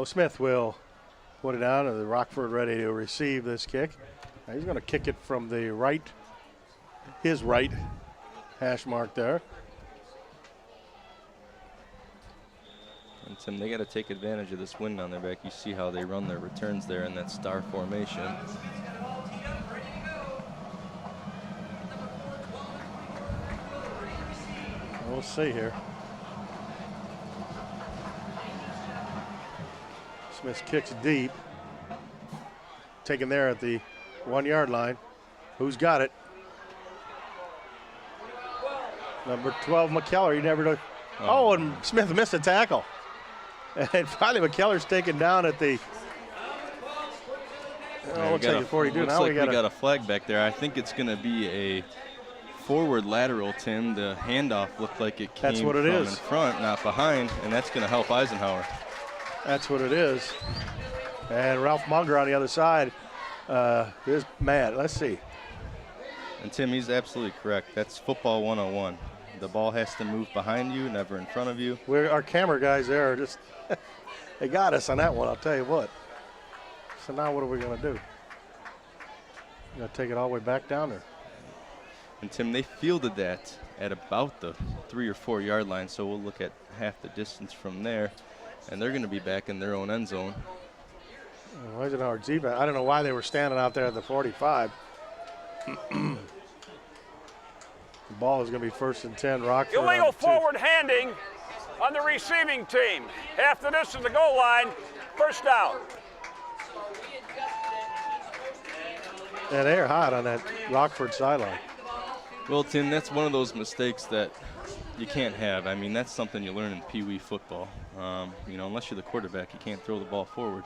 Smith will put it down, and the Rockford ready to receive this kick. Now he's going to kick it from the right, his right hash mark there. And Tim, they got to take advantage of this wind on their back. You see how they run their returns there in that star formation. We'll see here. Smith kicks deep. Taken there at the 1 yard line. Who's got it? Number 12, McKellar. He never took. Oh, and Smith missed a tackle. And finally, McKellar's taken down at the. We'll take it 42. Looks now like we got a flag back there. I think it's going to be a forward lateral, Tim. The handoff looked like it came from in front, not behind, and that's going to help Eisenhower. That's what it is. And Ralph Munger on the other side is mad. Let's see. And Tim, he's absolutely correct. That's football 101. The ball has to move behind you, never in front of you. Our camera guys there are just, they got us on that one, I'll tell you what. So now what are we going to do? Going to take it all the way back down there. And Tim, they fielded that at about the 3 or 4 yard line, so we'll look at half the distance from there, and they're going to be back in their own end zone. Eisenhower defense. I don't know why they were standing out there at the 45. The ball is going to be 1st and 10. Rockford. Illegal forward handing on the receiving team. Half the distance to the goal line. First down. And they're hot on that Rockford sideline. Well, Tim, that's one of those mistakes that you can't have. I mean, that's something you learn in Pee Wee football. You know, unless you're the quarterback, you can't throw the ball forward.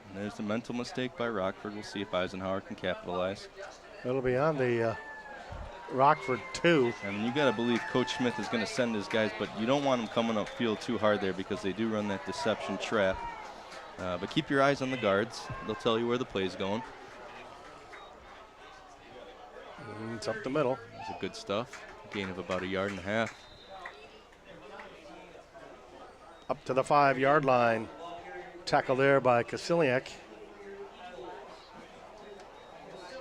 And there's the mental mistake by Rockford. We'll see if Eisenhower can capitalize. It'll be on the Rockford 2. And you got to believe Coach Smith is going to send his guys, but you don't want them coming upfield too hard there because they do run that deception trap. But keep your eyes on the guards. They'll tell you where the play's going. It's up the middle. That's good stuff. Gain of about 1.5 yards. Up to the 5 yard line. Tackle there by Kasiliak.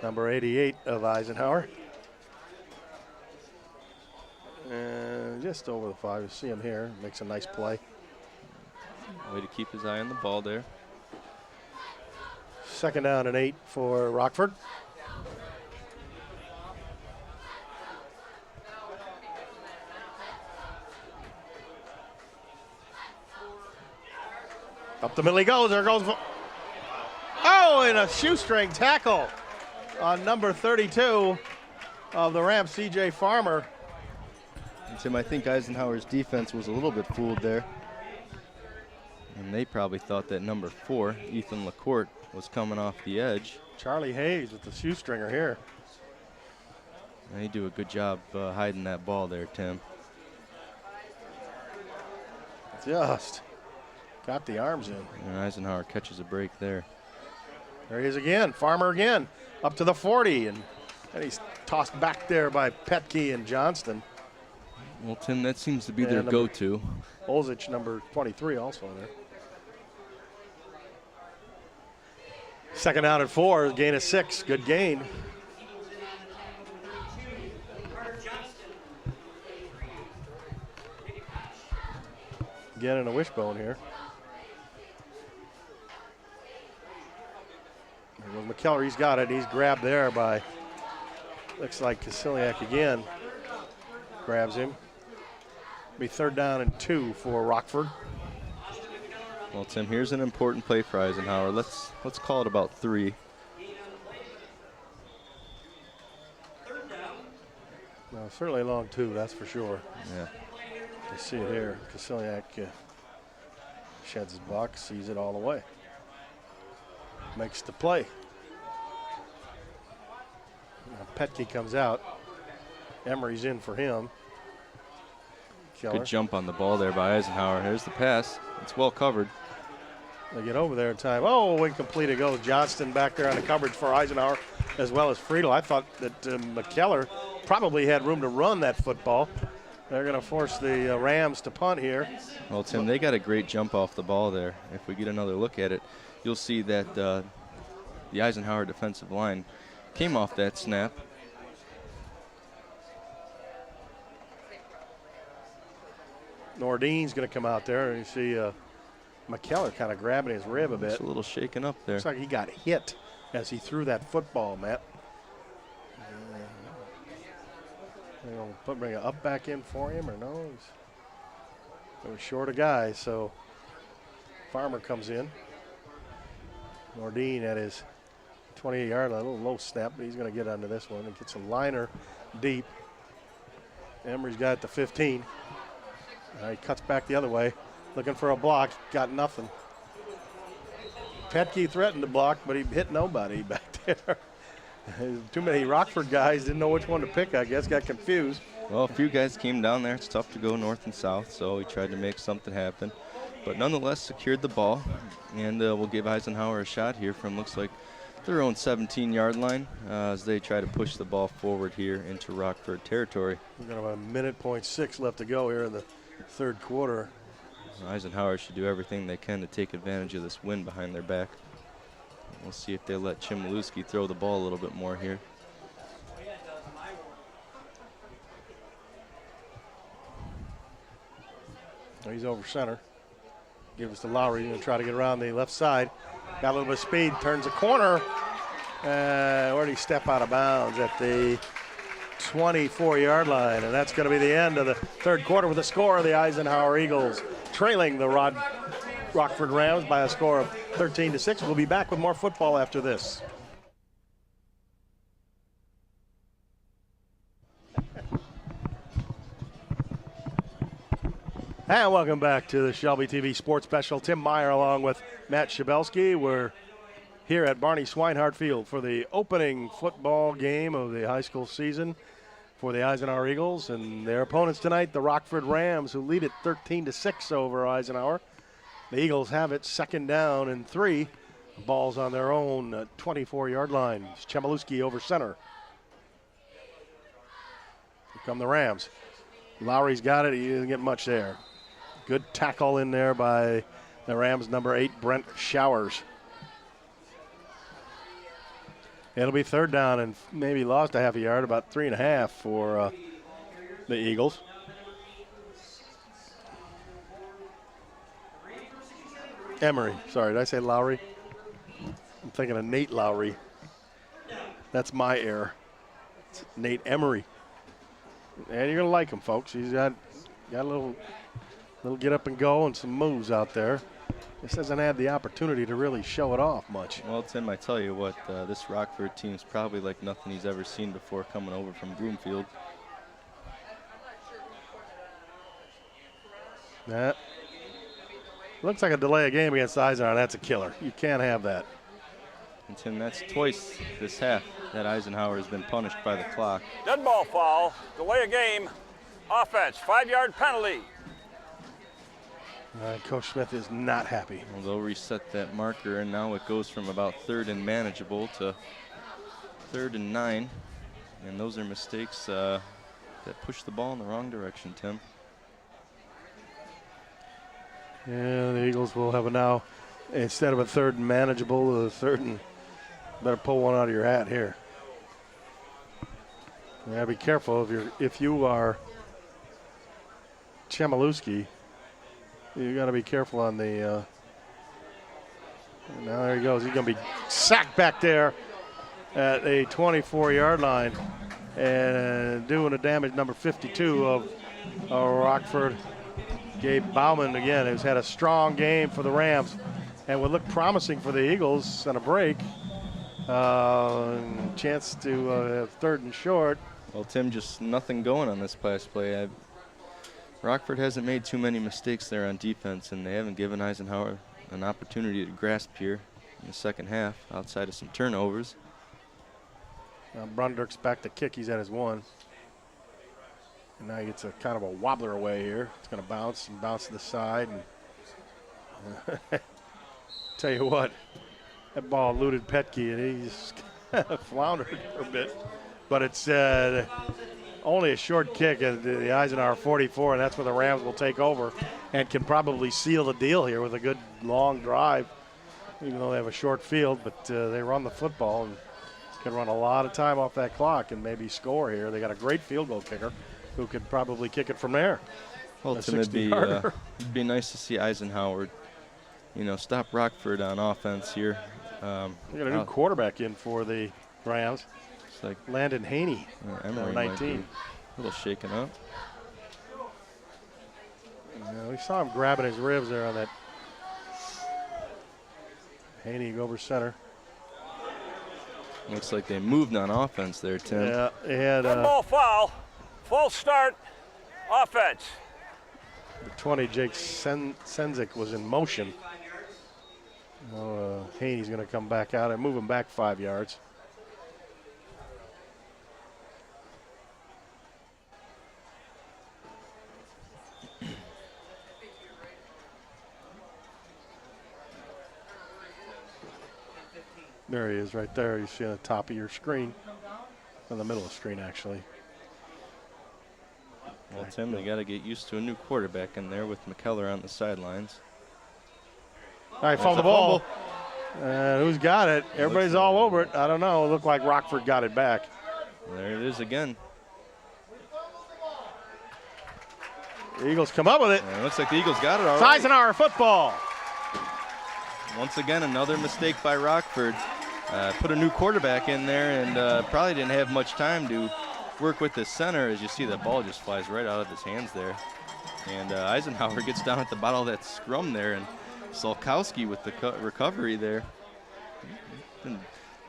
Number 88 of Eisenhower. And just over the 5. You see him here. Makes a nice play. Way to keep his eye on the ball there. 2nd down and 8 for Rockford. Up the middle he goes. There goes. Oh, and a shoestring tackle on number 32 of the Rams, C.J. Farmer. And Tim, I think Eisenhower's defense was a little bit fooled there. And they probably thought that number 4, Ethan LaCourte, was coming off the edge. Charlie Hayes with the shoestringer here. And they do a good job hiding that ball there, Tim. Just got the arms in. And Eisenhower catches a break there. There he is again. Farmer again. Up to the 40. And he's tossed back there by Petke and Johnston. Well, Tim, that seems to be their go-to. Olzich, number 23, also there. 2nd down and 4, gain of 6, good gain. Again in a wishbone here. There goes McKellar, he's got it. He's grabbed there by, looks like Kasiliak again. Grabs him. Be 3rd down and 2 for Rockford. Well, Tim, here's an important play for Eisenhower. Let's call it about 3. No, certainly long 2, that's for sure. Yeah. You see it here. Kasiliak sheds his buck, sees it all the way. Makes the play. Now Petke comes out. Emery's in for him. Keller. Good jump on the ball there by Eisenhower. Here's the pass. It's well covered. They get over there in time. Oh, incomplete it goes. Johnston back there on the coverage for Eisenhower as well as Friedel. I thought that McKellar probably had room to run that football. They're going to force the Rams to punt here. Well, Tim, they got a great jump off the ball there. If we get another look at it, you'll see that the Eisenhower defensive line came off that snap. Nordine's going to come out there, and you see McKellar kind of grabbing his rib a bit. It's a little shaken up there. Looks like he got hit as he threw that football, Matt. They're going to bring an up back in for him, or no? They were short a guy, so Farmer comes in. Nordine at his 28-yard line, a little low snap, but he's going to get onto this one and gets a liner deep. Emery's got it to 15. He cuts back the other way, looking for a block, got nothing. Petke threatened to block, but he hit nobody back there. Too many Rockford guys didn't know which one to pick, I guess, got confused. Well, a few guys came down there. It's tough to go north and south, so he tried to make something happen. But nonetheless, secured the ball, and we'll give Eisenhower a shot here from, looks like, their own 17-yard line as they try to push the ball forward here into Rockford territory. We've got about a minute .6 left to go here in the third quarter. Eisenhower should do everything they can to take advantage of this win behind their back. We'll see if they let Chmielewski throw the ball a little bit more here. He's over center. Give us to Lowry. He's going to try to get around the left side. Got a little bit of speed. Turns a corner. Where did he step out of bounds? At the 24-yard line. And that's going to be the end of the third quarter with a score of the Eisenhower Eagles trailing the Rockford Rams by a score of 13-6. We'll be back with more football after this. And welcome back to the Shelby TV Sports Special. Tim Meyer along with Matt Schabelsky. We're here at Barney Swinehart Field for the opening football game of the high school season for the Eisenhower Eagles. And their opponents tonight, the Rockford Rams, who lead it 13-6 over Eisenhower. The Eagles have it second down and 3. Ball's on their own 24-yard line. It's Chmielewski over center. Here come the Rams. Lowry's got it. He doesn't get much there. Good tackle in there by the Rams, number 8, Brent Showers. It'll be third down and maybe lost a half a yard, about 3.5 for the Eagles. Emery, sorry, did I say Lowry? I'm thinking of Nate Lowry. That's my error. It's Nate Emery. And you're going to like him, folks. He's got a little get up and go and some moves out there. Just hasn't had the opportunity to really show it off much. Well, Tim, I tell you what, this Rockford team's probably like nothing he's ever seen before coming over from Broomfield. That looks like a delay of game against Eisenhower. That's a killer. You can't have that. And Tim, that's twice this half that Eisenhower has been punished by the clock. Dead ball foul, delay of game, offense, 5-yard penalty. Coach Smith is not happy. Well, they'll reset that marker, and now it goes from about 3rd and manageable to 3rd and 9. And those are mistakes that push the ball in the wrong direction, Tim. Yeah, the Eagles will have a now, instead of a 3rd and manageable, a 3rd and, better pull one out of your hat here. Yeah, be careful if you are Chmielewski. You got to be careful on the. Now there he goes. He's going to be sacked back there at a 24-yard line and doing a damage, number 52 of Rockford. Gabe Bauman again has had a strong game for the Rams and would look promising for the Eagles on a break. Chance to have 3rd and short. Well, Tim, just nothing going on this pass play. Rockford hasn't made too many mistakes there on defense, and they haven't given Eisenhower an opportunity to grasp here in the second half outside of some turnovers. Brunderk's back to kick. He's at his 1. And now he gets a kind of a wobbler away here. It's going to bounce and bounce to the side. And tell you what, that ball eluded Petke, and he just floundered for a bit. But it's only a short kick at the Eisenhower 44, and that's where the Rams will take over and can probably seal the deal here with a good long drive, even though they have a short field. But they run the football and can run a lot of time off that clock and maybe score here. They got a great field goal kicker who could probably kick it from there. Well, Tim, it'd be nice to see Eisenhower, stop Rockford on offense here. They got a new quarterback in for the Rams. It's like Landon Haney, number 19. A little shaken up. We saw him grabbing his ribs there on that. Haney over center. Looks like they moved on offense there, Tim. Yeah, they had Football foul. False start. Offense. the 20, Jake Senzik, was in motion. Haney's going to come back out and move him back 5 yards. There he is right there. You see on the top of your screen. In the middle of the screen, actually. Well, Tim, they got to get used to a new quarterback in there with McKellar on the sidelines. All right, found the ball. Who's got it? Everybody's all over it. I don't know. It looked like Rockford got it back. There it is again. The Eagles come up with it. It looks like the Eagles got it all It's right. Eisenhower football. Once again, another mistake by Rockford. Put a new quarterback in there and probably didn't have much time to work with the center. As you see, the ball just flies right out of his hands there. And Eisenhower gets down at the bottom of that scrum there, and Solkowski with the recovery there.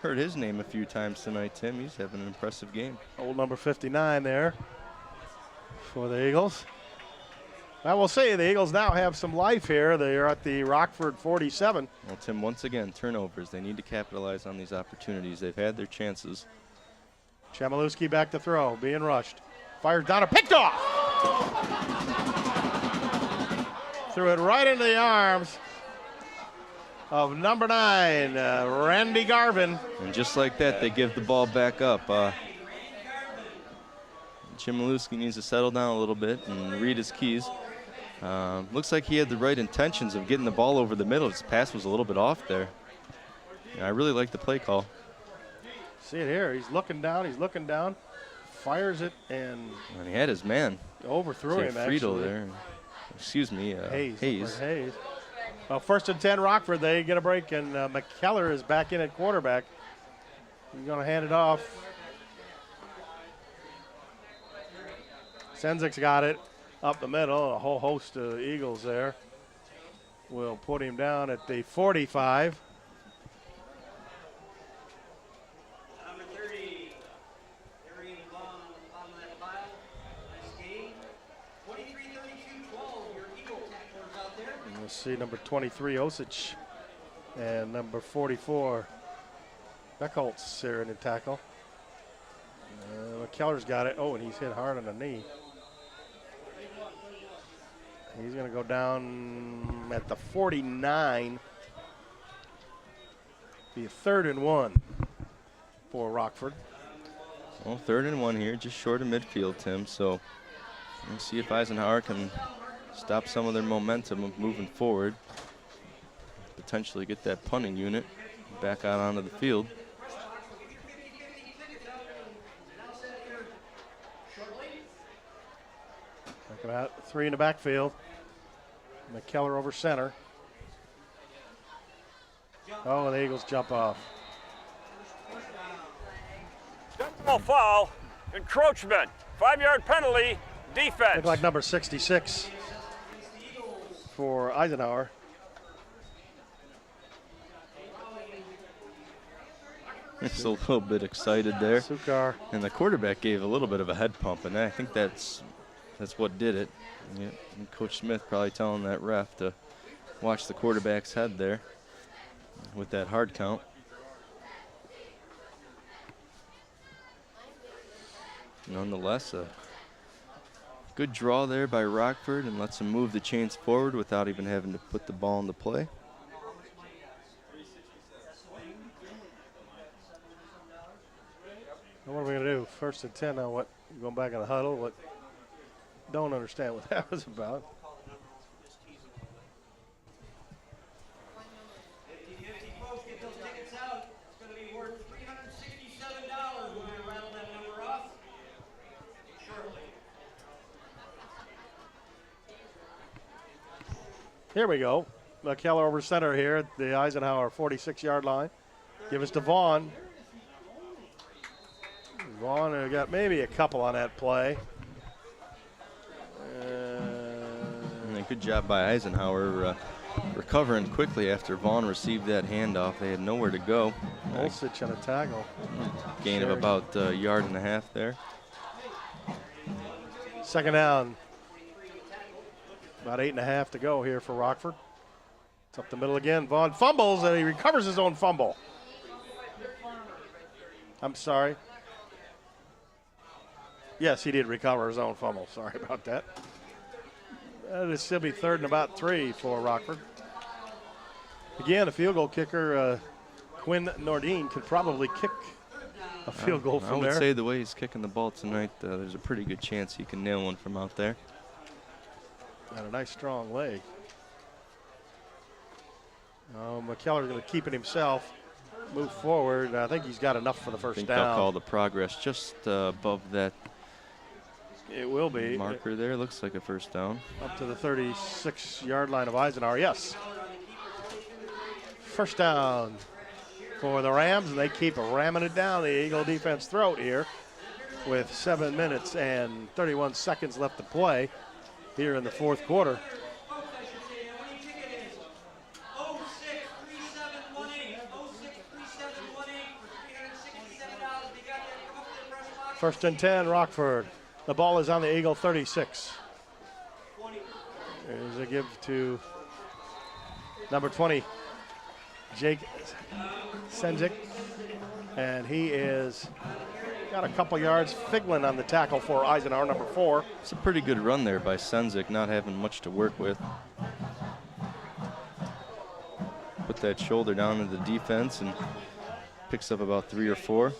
Heard his name a few times tonight, Tim. He's having an impressive game. Old number 59 there for the Eagles. I will say the Eagles now have some life here. They are at the Rockford 47. Well, Tim, once again, turnovers. They need to capitalize on these opportunities. They've had their chances. Chmielewski back to throw, being rushed. Fires down and picked off. Threw it right into the arms of number 9, Randy Garvin. And just like that, they give the ball back up. Chmielewski needs to settle down a little bit and read his keys. Looks like he had the right intentions of getting the ball over the middle. His pass was a little bit off there. And I really like the play call. See it here. He's looking down, fires it, and he had his man. Overthrew him, Friedel actually. there. Excuse me, Hayes. Well, 1st and 10 Rockford. They get a break, and McKellar is back in at quarterback. He's going to hand it off. Senzik's got it up the middle. A whole host of Eagles there. Will put him down at the 45. Number 30, carrying the ball on the bottom of that pile. Nice game. 23-32-12, your Eagle tacklers out there. And we'll see number 23, Osich, and number 44, Beckholtz here in the tackle. McKellar's got it. Oh, and he's hit hard on the knee. He's going to go down at the 49. Be a 3rd and 1 for Rockford. Well, 3rd and 1 here, just short of midfield, Tim. So we'll see if Eisenhower can stop some of their momentum of moving forward. Potentially get that punting unit back out onto the field. Back about 3 in the backfield. McKellar over center. Oh, and the Eagles jump off. Football foul. Encroachment. 5-yard penalty. Defense. Looked like number 66 for Eisenhower. He's a little bit excited there. Sukar. And the quarterback gave a little bit of a head pump, and I think that's what did it. Yeah. And Coach Smith probably telling that ref to watch the quarterback's head there with that hard count. Nonetheless, a good draw there by Rockford and lets them move the chains forward without even having to put the ball into play. What are we going to do? 1st and 10 now. What? Going back in the huddle? What? Don't understand what that was about. Folks, get those tickets out. It's going to be worth $367 when I rattle that number off shortly. Here we go. McKellar over center here at the Eisenhower 46-yard line. Give us to Vaughn. Vaughn got maybe a couple on that play. And a good job by Eisenhower recovering quickly after Vaughn received that handoff. They had nowhere to go. Olsich on a tackle. Gain of about a yard and a half there. 2nd down. About 8.5 to go here for Rockford. It's up the middle again. Vaughn fumbles and he recovers his own fumble. I'm sorry. Yes, he did recover his own fumble. Sorry about that. It'll still be 3rd and about 3 for Rockford. Again, a field goal kicker, Quinn Nordine, could probably kick a field goal from there. I would say the way he's kicking the ball tonight, there's a pretty good chance he can nail one from out there. Got a nice strong leg. McKellar's going to keep it himself, move forward. I think he's got enough for the first down. They'll call the progress just above that. It will be. Marker there, looks like a first down. Up to the 36-yard line of Eisenhower, yes. First down for the Rams, and they keep ramming it down the Eagle defense throat here with 7 minutes and 31 seconds left to play here in the 4th quarter. First and 10, Rockford. The ball is on the Eagle 36. There's a give to number 20, Jake Senzik. And he is got a couple yards. Figlin on the tackle for Eisenhower, number 4. It's a pretty good run there by Senzik, not having much to work with. Put that shoulder down into the defense and picks up about 3 or 4.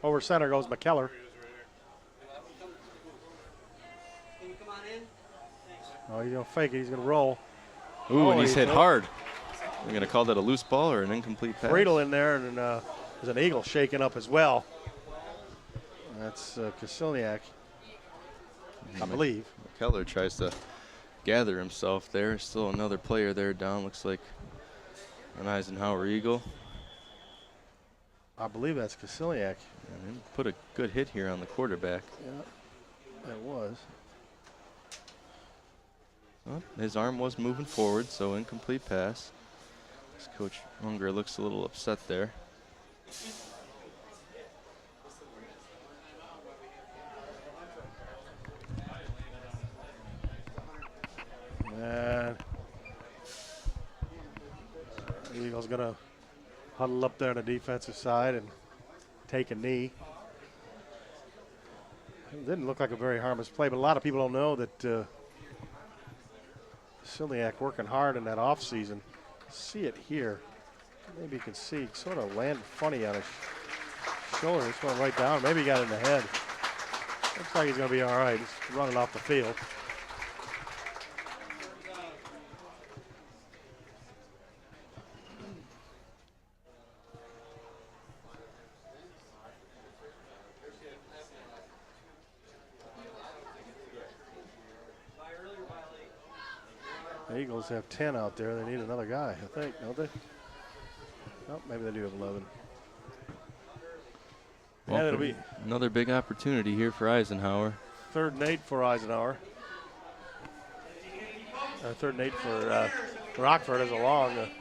Over center goes McKellar. Can you come on in? Oh, he's going to fake it. He's going to roll. Ooh, and he's hit hard. We're going to call that a loose ball or an incomplete pass? Friedel in there, and there's an Eagle shaking up as well. That's Kasilniak, I believe. McKellar tries to gather himself there. Still another player there down. Looks like an Eisenhower Eagle. I believe that's Kasilniak. And put a good hit here on the quarterback. Yeah, it was. Well, his arm was moving forward, so incomplete pass. This Coach Unger looks a little upset there. And the Eagles going to huddle up there on the defensive side and take a knee. It didn't look like a very harmless play, but a lot of people don't know that Silniak working hard in that offseason. See it here. Maybe you can see, sort of landed funny on his shoulder. Just went right down. Maybe he got it in the head. Looks like he's going to be all right. He's running off the field. The Eagles have 10 out there. They need another guy, I think, don't they? Oh, maybe they do have 11. Well, and it'll be another big opportunity here for Eisenhower. 3rd and 8 for Eisenhower. 3rd and 8 for Rockford as a long. Let's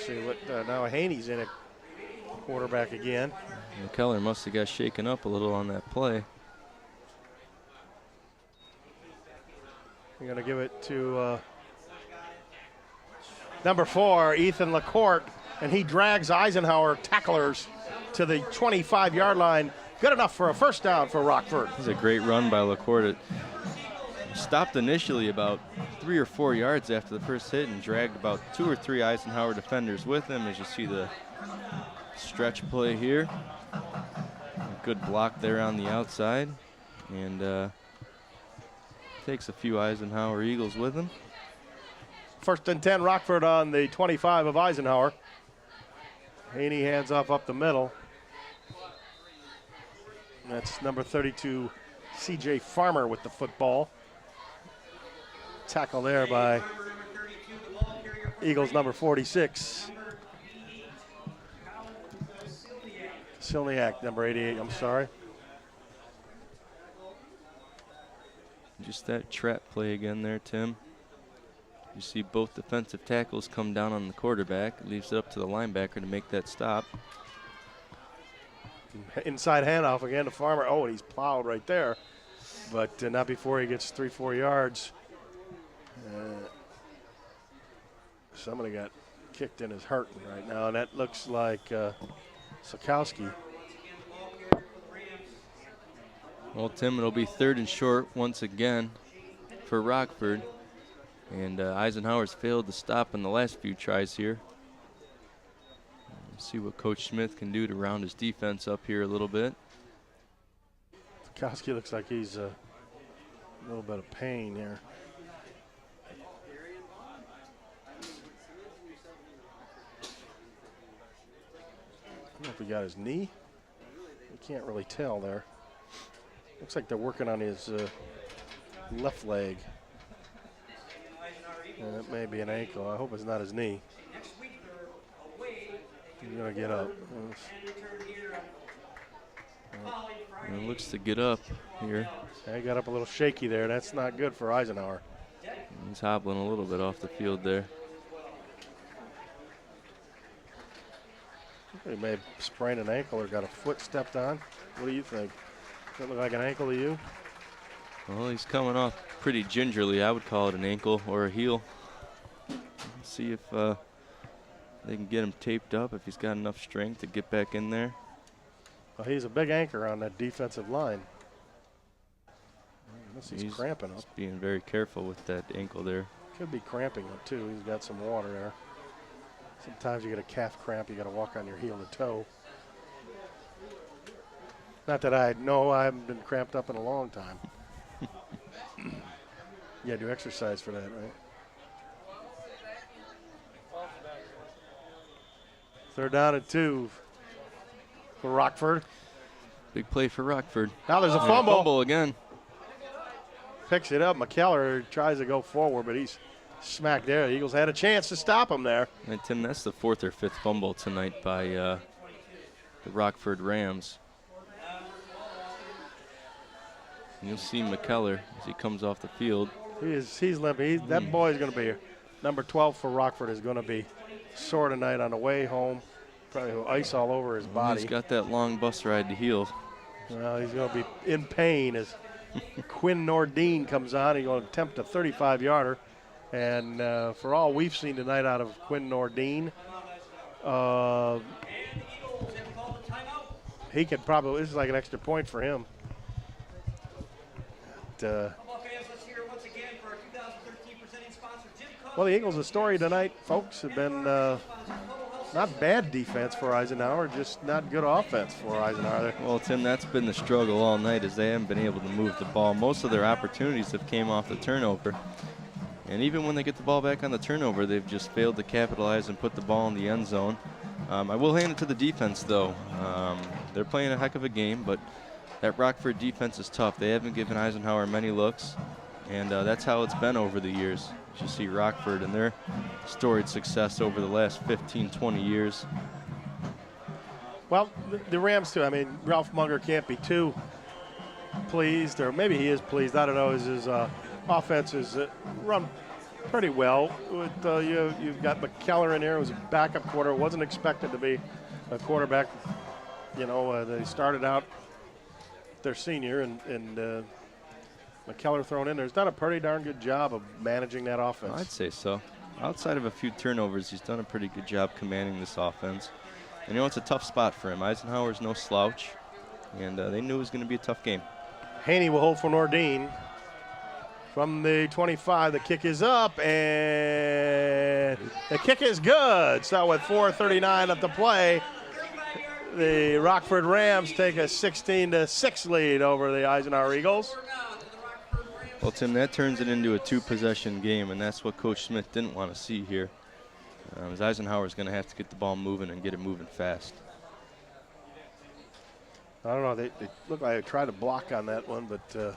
see what now Haney's in at quarterback again. McKellar must have got shaken up a little on that play. We're going to give it to number 4, Ethan LaCourte, and he drags Eisenhower tacklers to the 25-yard line Good enough for a first down for Rockford. This is a great run by LaCourte. It stopped initially about 3 or 4 yards after the first hit and dragged about 2 or 3 Eisenhower defenders with him. As you see the stretch play here. A good block there on the outside. And takes a few Eisenhower Eagles with him. First and 10, Rockford on the 25 of Eisenhower. Haney hands off up the middle. That's number 32, C.J. Farmer with the football. Tackle there by Eagles number 46. Silniak, number 88, I'm sorry. Just that trap play again there, Tim. You see both defensive tackles come down on the quarterback. It leaves it up to the linebacker to make that stop. Inside handoff again to Farmer. Oh, and he's plowed right there. But not before he gets 3-4 yards. Somebody got kicked and is hurting right now, and that looks like Sikowski. Well, Tim, it'll be 3rd and short once again for Rockford. And Eisenhower's failed to stop in the last few tries here. Let's see what Coach Smith can do to round his defense up here a little bit. Sikowski looks like he's a little bit of pain here. I don't know if he got his knee. You can't really tell there. Looks like they're working on his left leg. And it may be an ankle. I hope it's not his knee. He's going to get up. And it looks to get up here. He got up a little shaky there. That's not good for Eisenhower. He's hobbling a little bit off the field there. He may have sprained an ankle or got a foot stepped on. What do you think? Does it look like an ankle to you? Well, he's coming off pretty gingerly. I would call it an ankle or a heel. Let's see if they can get him taped up, if he's got enough strength to get back in there. Well, he's a big anchor on that defensive line. Unless he's cramping up. Just being very careful with that ankle there. Could be cramping up too. He's got some water there. Sometimes you get a calf cramp, you got to walk on your heel to toe. Not that I know, I haven't been cramped up in a long time. Yeah, do exercise for that, right? 3rd down and 2 for Rockford. Big play for Rockford. Now there's a fumble. Fumble again. Picks it up. McKellar tries to go forward, but he's smacked there. The Eagles had a chance to stop him there. And Tim, that's the 4th or 5th fumble tonight by the Rockford Rams. And you'll see McKellar as he comes off the field. He's limping. That boy is going to be here. Number 12 for Rockford is going to be sore tonight on the way home. Probably ice all over his body. He's got that long bus ride to heal. Well, he's going to be in pain as Quinn Nordine comes on. He's going to attempt a 35-yarder. And for all we've seen tonight out of Quinn Nordine, he could probably, this is like an extra point for him. Well, the Eagles' story tonight, folks, have been not bad defense for Eisenhower, just not good offense for Eisenhower. Well, Tim, that's been the struggle all night, is they haven't been able to move the ball. Most of their opportunities have came off the turnover. And even when they get the ball back on the turnover, they've just failed to capitalize and put the ball in the end zone. I will hand it to the defense, though. They're playing a heck of a game, but that Rockford defense is tough. They haven't given Eisenhower many looks, and that's how it's been over the years. You see Rockford and their storied success over the last 15, 20 years. Well, the Rams, too. I mean, Ralph Munger can't be too pleased, or maybe he is pleased. I don't know. His offense is run pretty well. With, you've got McKellar in there, who's a backup quarterback. Wasn't expected to be a quarterback. You know, they started out their senior, and McKellar thrown in there. He's done a pretty darn good job of managing that offense. I'd say so. Outside of a few turnovers, he's done a pretty good job commanding this offense. And, you know, it's a tough spot for him. Eisenhower's no slouch. and they knew it was going to be a tough game. Haney will hold for Nordine. From the 25, the kick is up, and the kick is good. So with 4:39 left to play, the Rockford Rams take a 16-6 lead over the Eisenhower Eagles. Well, Tim, that turns it into a 2-possession game, and that's what Coach Smith didn't want to see here. As Eisenhower's going to have to get the ball moving and get it moving fast. I don't know. They look like they tried to block on that one, but a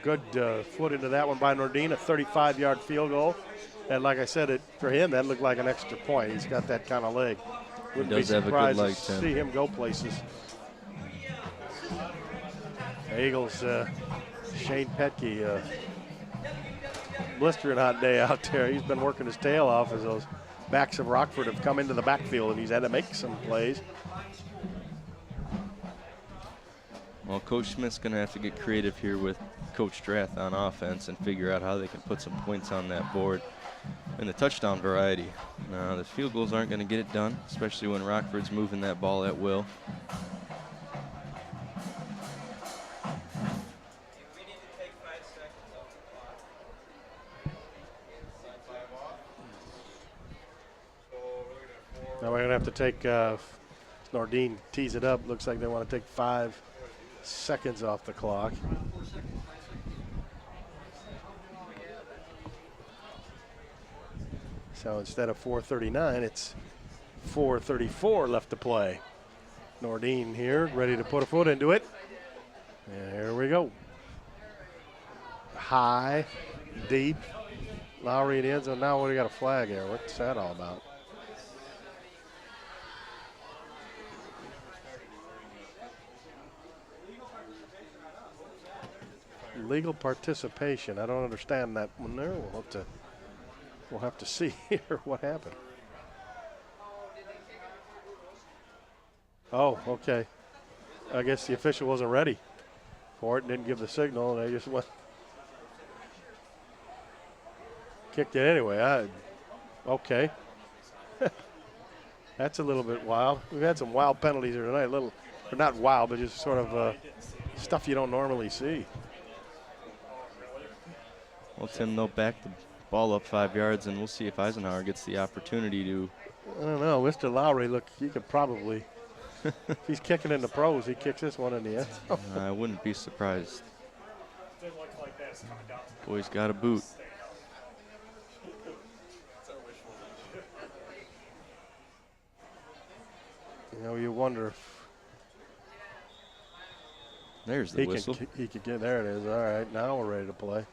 good foot into that one by Nordine, a 35-yard field goal. And like I said, for him, that looked like an extra point. He's got that kind of leg. Wouldn't be surprised to see him go places. The Eagles, Shane Petke, blistering hot day out there. He's been working his tail off as those backs of Rockford have come into the backfield, and he's had to make some plays. Well, Coach Smith's going to have to get creative here with Coach Drath on offense and figure out how they can put some points on that board in the touchdown variety. Now, the field goals aren't going to get it done, especially when Rockford's moving that ball at will. Now we're going to have to take, Nordine tees it up. Looks like they want to take 5 seconds off the clock. So instead of 4:39, it's 4:34 left to play. Nordine here, ready to put a foot into it. And here we go. High, deep. Lowry in the end zone. Now we got a flag here. What's that all about? Legal participation. I don't understand that one there. We'll have to see here what happened. Oh, okay. I guess the official wasn't ready for it and didn't give the signal, and they just went. Kicked it anyway. Okay. That's a little bit wild. We've had some wild penalties here tonight. Or not wild, but just sort of stuff you don't normally see. Well, Tim, they'll back the ball up 5 yards, and we'll see if Eisenhower gets the opportunity to. I don't know. Mr. Lowry, look, he could probably, if he's kicking in the pros, he kicks this one in the end. I wouldn't be surprised. Boy's got a boot. You know, you wonder if there's the whistle. He could get, there it is. All right, now we're ready to play.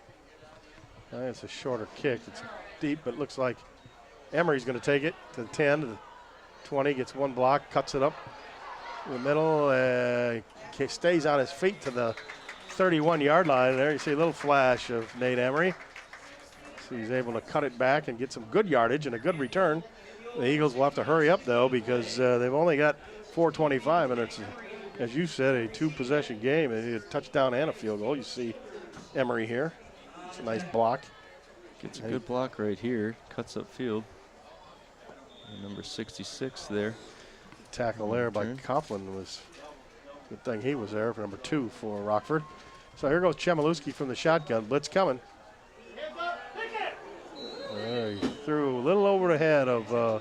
It's a shorter kick. It's deep, but it looks like Emery's going to take it to the 10, to the 20, gets one block, cuts it up in the middle, stays on his feet to the 31-yard line. There you see a little flash of Nate Emery. So he's able to cut it back and get some good yardage and a good return. The Eagles will have to hurry up, though, because they've only got 4:25, and it's, as you said, a 2-possession game. They need a touchdown and a field goal. You see Emery here. It's a nice block. Gets a good block right here. Cuts up field. And number 66 there. Tackle there by Coughlin was good thing he was there for number 2 for Rockford. So here goes Chmielewski from the shotgun. Blitz coming. He threw a little over the head of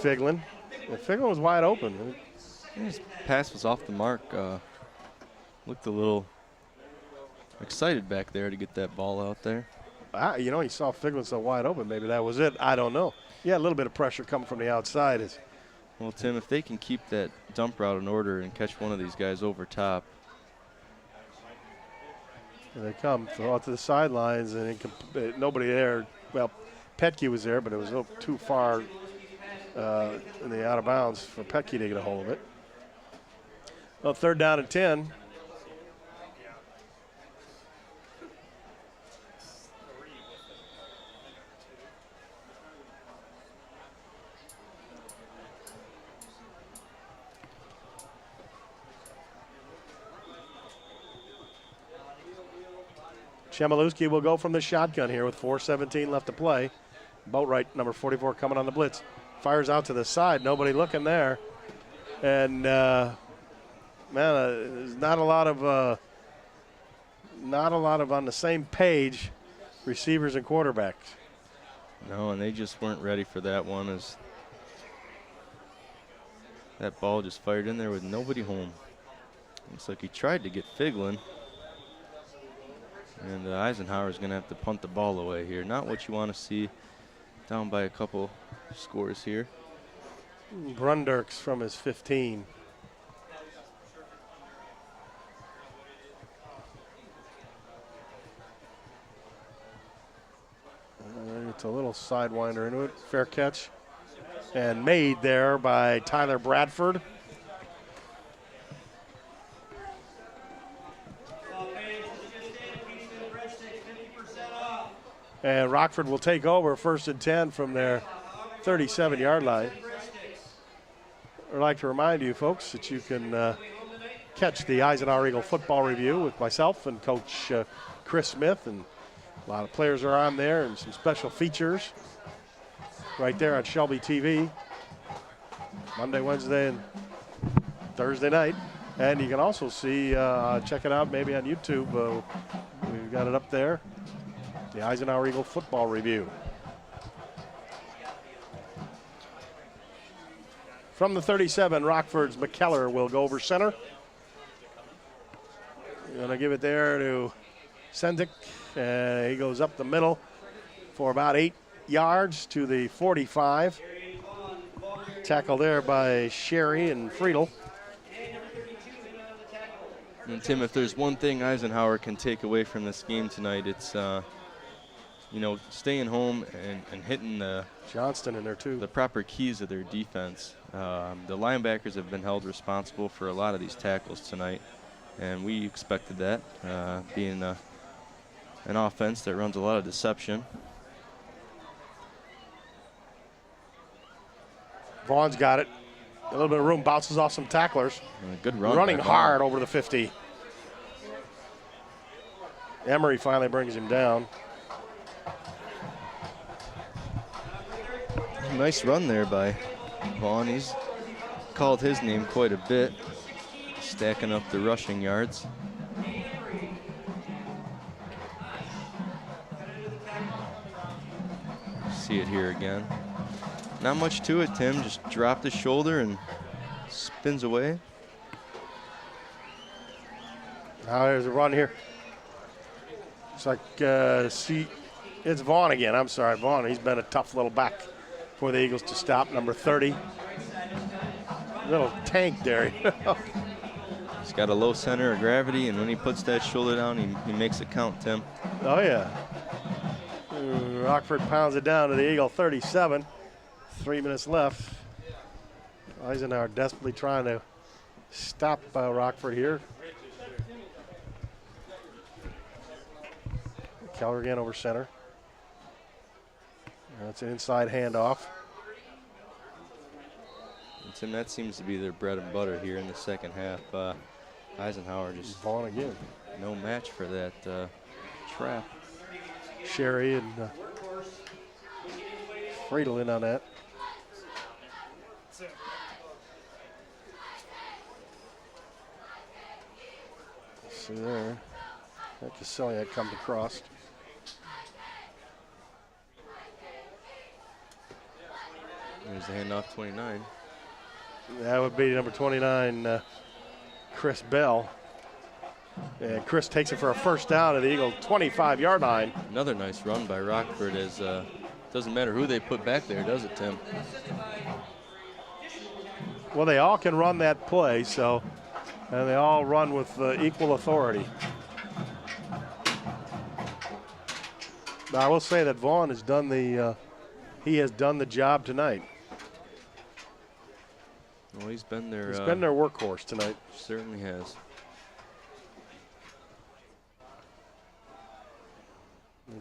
Figlin. And Figlin was wide open. His pass was off the mark. Looked a little excited back there to get that ball out there. You know, he saw Figlin so wide open. Maybe that was it. I don't know. Yeah, a little bit of pressure coming from the outside. Well, Tim, if they can keep that dump route in order and catch one of these guys over top. And they come, throw out to the sidelines, and nobody there. Well, Petke was there, but it was a little too far in the out of bounds for Petke to get a hold of it. Well, 3rd down and 10. Chmielewski will go from the shotgun here with 4:17 left to play. Boatwright, number 44, coming on the blitz. Fires out to the side. Nobody looking there. And man, there's not a lot of on the same page receivers and quarterbacks. No, and they just weren't ready for that one as that ball just fired in there with nobody home. Looks like he tried to get Figlin. And Eisenhower's going to have to punt the ball away here. Not what you want to see, down by a couple scores here. Brundirks from his 15. It's a little sidewinder into it. Fair catch. And made there by Tyler Bradford. And Rockford will take over 1st and 10 from their 37-yard line. I'd like to remind you, folks, that you can catch the Eisenhower Eagle Football Review with myself and Coach Chris Smith. And a lot of players are on there and some special features right there on Shelby TV. Monday, Wednesday, and Thursday night. And you can also see, check it out maybe on YouTube. We've got it up there. The Eisenhower Eagle Football Review. From the 37, Rockford's McKellar will go over center. Going to give it there to Sendik. He goes up the middle for about 8 yards to the 45. Tackle there by Sherry and Friedel. And Tim, if there's one thing Eisenhower can take away from this game tonight, it's staying home and hitting Johnston in there too. The proper keys of their defense. The linebackers have been held responsible for a lot of these tackles tonight, and we expected that, being an offense that runs a lot of deception. Vaughn's got it. A little bit of room, bounces off some tacklers. Good run. Running hard over the 50. Emery finally brings him down. Nice run there by Vaughn. He's called his name quite a bit, stacking up the rushing yards. See it here again. Not much to it, Tim. Just dropped his shoulder and spins away. Now there's a run here. It's like, it's Vaughn again. I'm sorry, Vaughn. He's been a tough little back for the Eagles to stop. Number 30. Little tank there. He's got a low center of gravity, and when he puts that shoulder down, he makes it count, Tim. Oh, yeah. Rockford pounds it down to the Eagle 37. 3 minutes left. Eisenhower desperately trying to stop Rockford here. Keller again over center. That's an inside handoff. And Tim, that seems to be their bread and butter here in the second half. Eisenhower just Vaughn again. No match for that trap. Sherry and Friedel in on that. See there. That Casselliak comes across. There's the handoff, 29. That would be number 29, Chris Bell. And Chris takes it for a first down at the Eagle 25-yard line. Another nice run by Rockford. As doesn't matter who they put back there, does it, Tim? Well, they all can run that play, so, and they all run with equal authority. Now, I will say that Vaughn has done the job tonight. Well, he's been their workhorse tonight. Certainly has.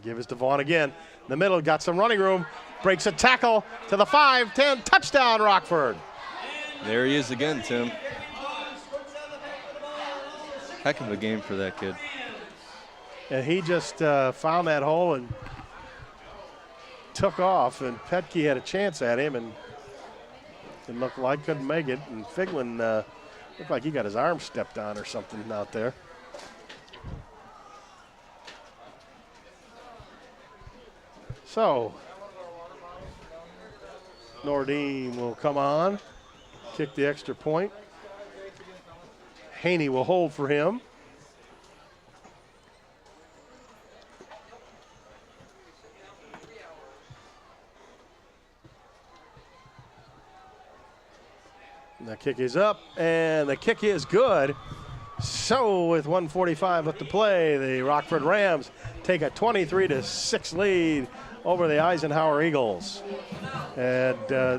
Give us to Vaughn again. In the middle, got some running room. Breaks a tackle to the 5-10. Touchdown, Rockford. There he is again, Tim. Heck of a game for that kid. And he just found that hole and took off. And Petke had a chance at him and It looked like couldn't make it, and Figlin looked like he got his arm stepped on or something out there. So, Nordine will come on, kick the extra point. Haney will hold for him. And the kick is up, and the kick is good. So with 1:45 left to play, the Rockford Rams take a 23-6 lead over the Eisenhower Eagles. And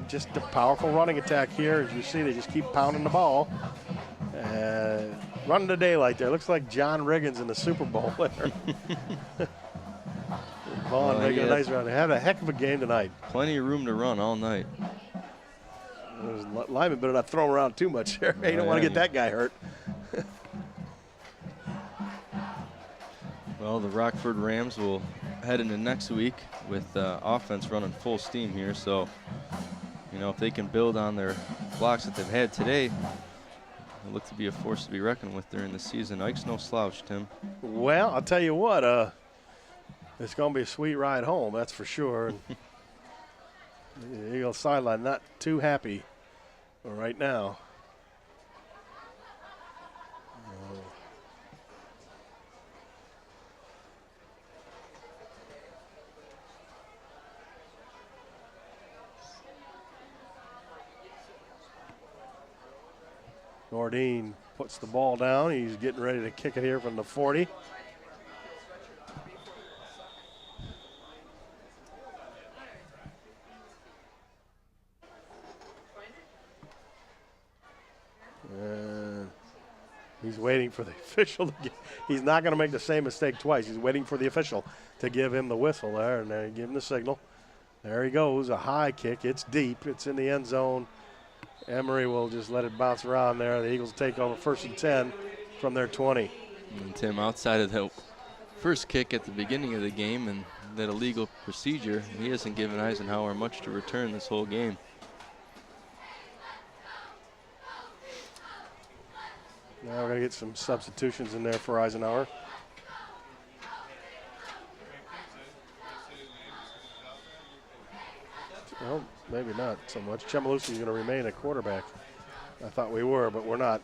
just a powerful running attack here. As you see, they just keep pounding the ball. Running to daylight there. Looks like John Riggins in the Super Bowl there. Vaughn making a nice run. They had a heck of a game tonight. Plenty of room to run all night. Lyman better not throw him around too much here. You don't want to get that guy hurt. Well, the Rockford Rams will head into next week with offense running full steam here. So, you know, if they can build on their blocks that they've had today, they look to be a force to be reckoned with during the season. Ike's no slouch, Tim. Well, I'll tell you what, it's going to be a sweet ride home, that's for sure. The Eagles sideline not too happy right now. Nordine puts the ball down. He's getting ready to kick it here from the 40. And he's waiting for the official to get, he's not going to make the same mistake twice. He's waiting for the official to give him the whistle there, and they give him the signal. There he goes, a high kick. It's deep. It's in the end zone. Emery will just let it bounce around there. The Eagles take over 1st and 10 from their 20. And Tim, outside of that first kick at the beginning of the game and that illegal procedure, he hasn't given Eisenhower much to return this whole game. Now we're going to get some substitutions in there for Eisenhower. Well, maybe not so much. Chmielewski's going to remain a quarterback. I thought we were, but we're not.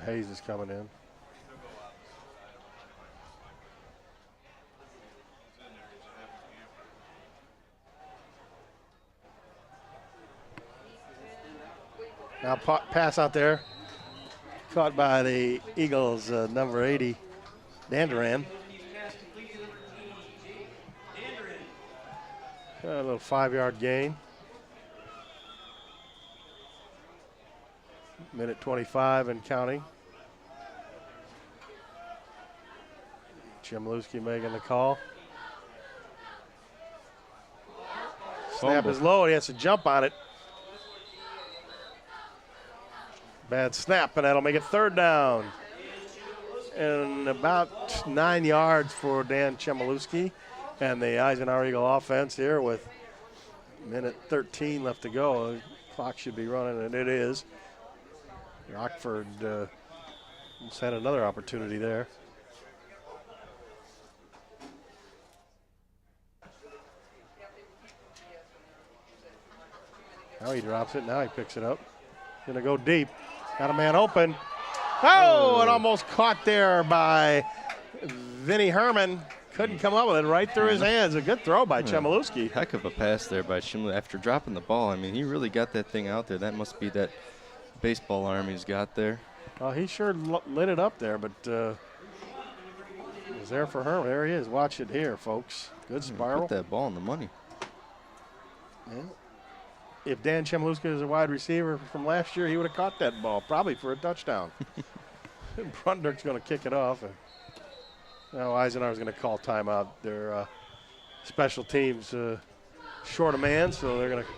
Hayes is coming in. Now pass out there, caught by the Eagles, number 80, Danderan. A little 5-yard gain. Minute 25 and counting. Chmielewski making the call. Snap is low, he has to jump on it. Bad snap, and that'll make it 3rd down. And about 9 yards for Dan Chmielewski and the Eisenhower Eagle offense here with minute 13 left to go. The clock should be running, and it is. Rockford almost had another opportunity there. Now he drops it. Now he picks it up. Going to go deep. Got a man open. Oh, and almost caught there by Vinnie Herman. Couldn't come up with it, right through his hands. A good throw by Chmielewski. Heck of a pass there by Chmielewski. After dropping the ball, I mean, he really got that thing out there. That must be that baseball arm he's got there. Well, he sure lit it up there, but it was there for Herman. There he is. Watch it here, folks. Good spiral. Put that ball in the money. Yeah. If Dan Chmielewski is a wide receiver from last year, he would have caught that ball, probably for a touchdown. Brundrick's going to kick it off. And now Eisenhower's going to call timeout. Their special teams short a man, so they're going to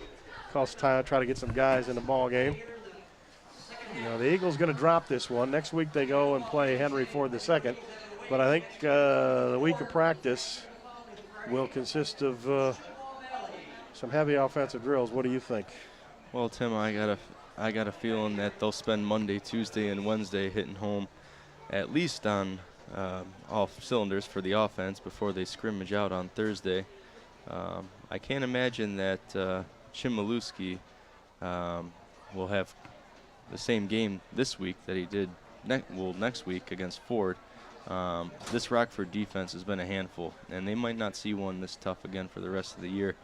call timeout, try to get some guys in the ball game. The Eagles going to drop this one. Next week they go and play Henry Ford II. But I think the week of practice will consist of some heavy offensive drills. What do you think? Well, Tim, I got a feeling that they'll spend Monday, Tuesday, and Wednesday hitting home at least on all cylinders for the offense before they scrimmage out on Thursday. I can't imagine that Chmielewski will have the same game this week that he did next week against Ford. This Rockford defense has been a handful, and they might not see one this tough again for the rest of the year.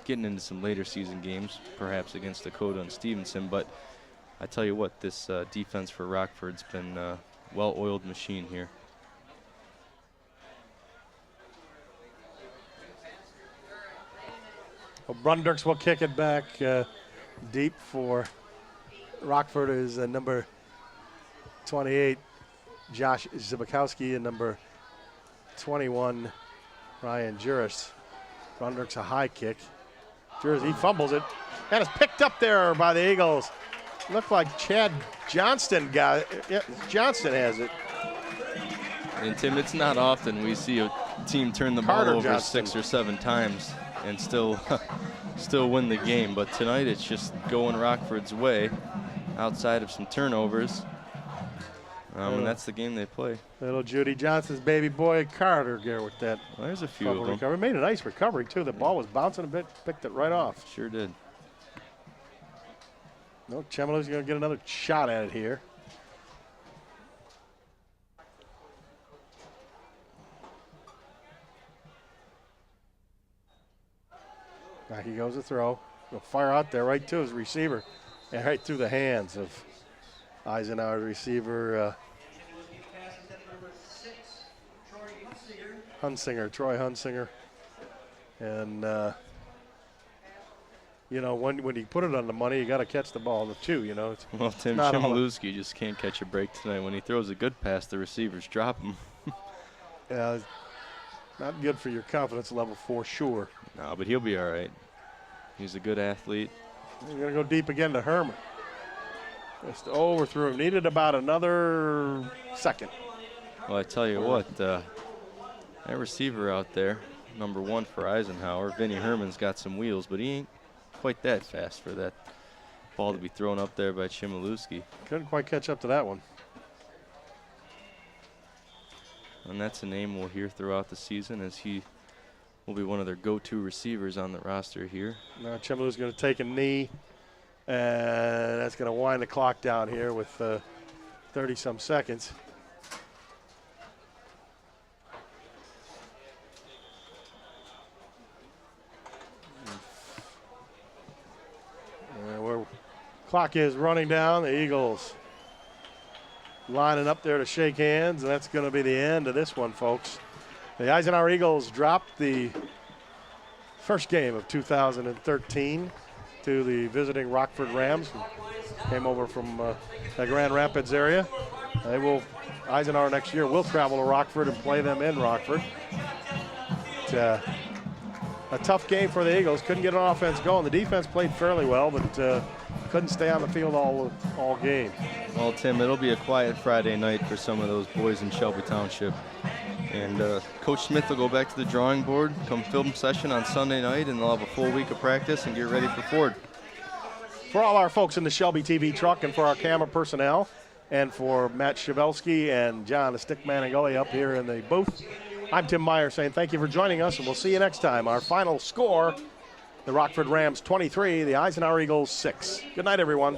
Getting into some later season games, perhaps against Dakota and Stevenson, but I tell you what, this defense for Rockford's been a well-oiled machine here. Well, Brundurks will kick it back deep for Rockford is number 28, Josh Zibikowski, and number 21, Ryan Juris. Brundurks a high kick. Juris, he fumbles it, and it's picked up there by the Eagles. Looked like Chad Johnston got it. Yeah, Johnston has it. And Tim, it's not often we see a team turn the ball over 6 or 7 times and still win the game. But tonight it's just going Rockford's way outside of some turnovers. And that's the game they play. Little Judy Johnson's baby boy Carter here with that. Well, there's a few of them. Recovery. Made a nice recovery, too. The ball was bouncing a bit, picked it right off. Sure did. No, Chmielewski's going to get another shot at it here. Back he goes to throw. He'll fire out there right to his receiver. And right through the hands of Eisenhower, receiver Troy Hunsinger. And, when you put it on the money, you got to catch the ball, too, Well, Tim, Chmielewski just can't catch a break tonight. When he throws a good pass, the receivers drop him. Yeah, not good for your confidence level for sure. No, but he'll be all right. He's a good athlete. He's going to go deep again to Herman. Just overthrew him. Needed about another second. Well, I tell you what, that receiver out there, number 1 for Eisenhower, Vinnie Herman's got some wheels, but he ain't quite that fast for that ball to be thrown up there by Chmielewski. Couldn't quite catch up to that one. And that's a name we'll hear throughout the season, as he will be one of their go-to receivers on the roster here. Now Chmielewski's going to take a knee, and that's going to wind the clock down here with 30-some seconds. Where clock is running down, the Eagles lining up there to shake hands, and that's going to be the end of this one, folks. The Eisenhower Eagles dropped the first game of 2013 to the visiting Rockford Rams, who came over from the Grand Rapids area. Eisenhower next year will travel to Rockford and play them in Rockford. A tough game for the Eagles. Couldn't get an offense going. The defense played fairly well, but couldn't stay on the field all game. Well, Tim, it'll be a quiet Friday night for some of those boys in Shelby Township. And Coach Smith will go back to the drawing board, come film session on Sunday night, and they'll have a full week of practice and get ready for Ford. For all our folks in the Shelby TV truck, and for our camera personnel, and for Matt Shavelski and John the Stickman and Gully up here in the booth, I'm Tim Meyer saying thank you for joining us, and we'll see you next time. Our final score, the Rockford Rams 23, the Eisenhower Eagles 6. Good night, everyone.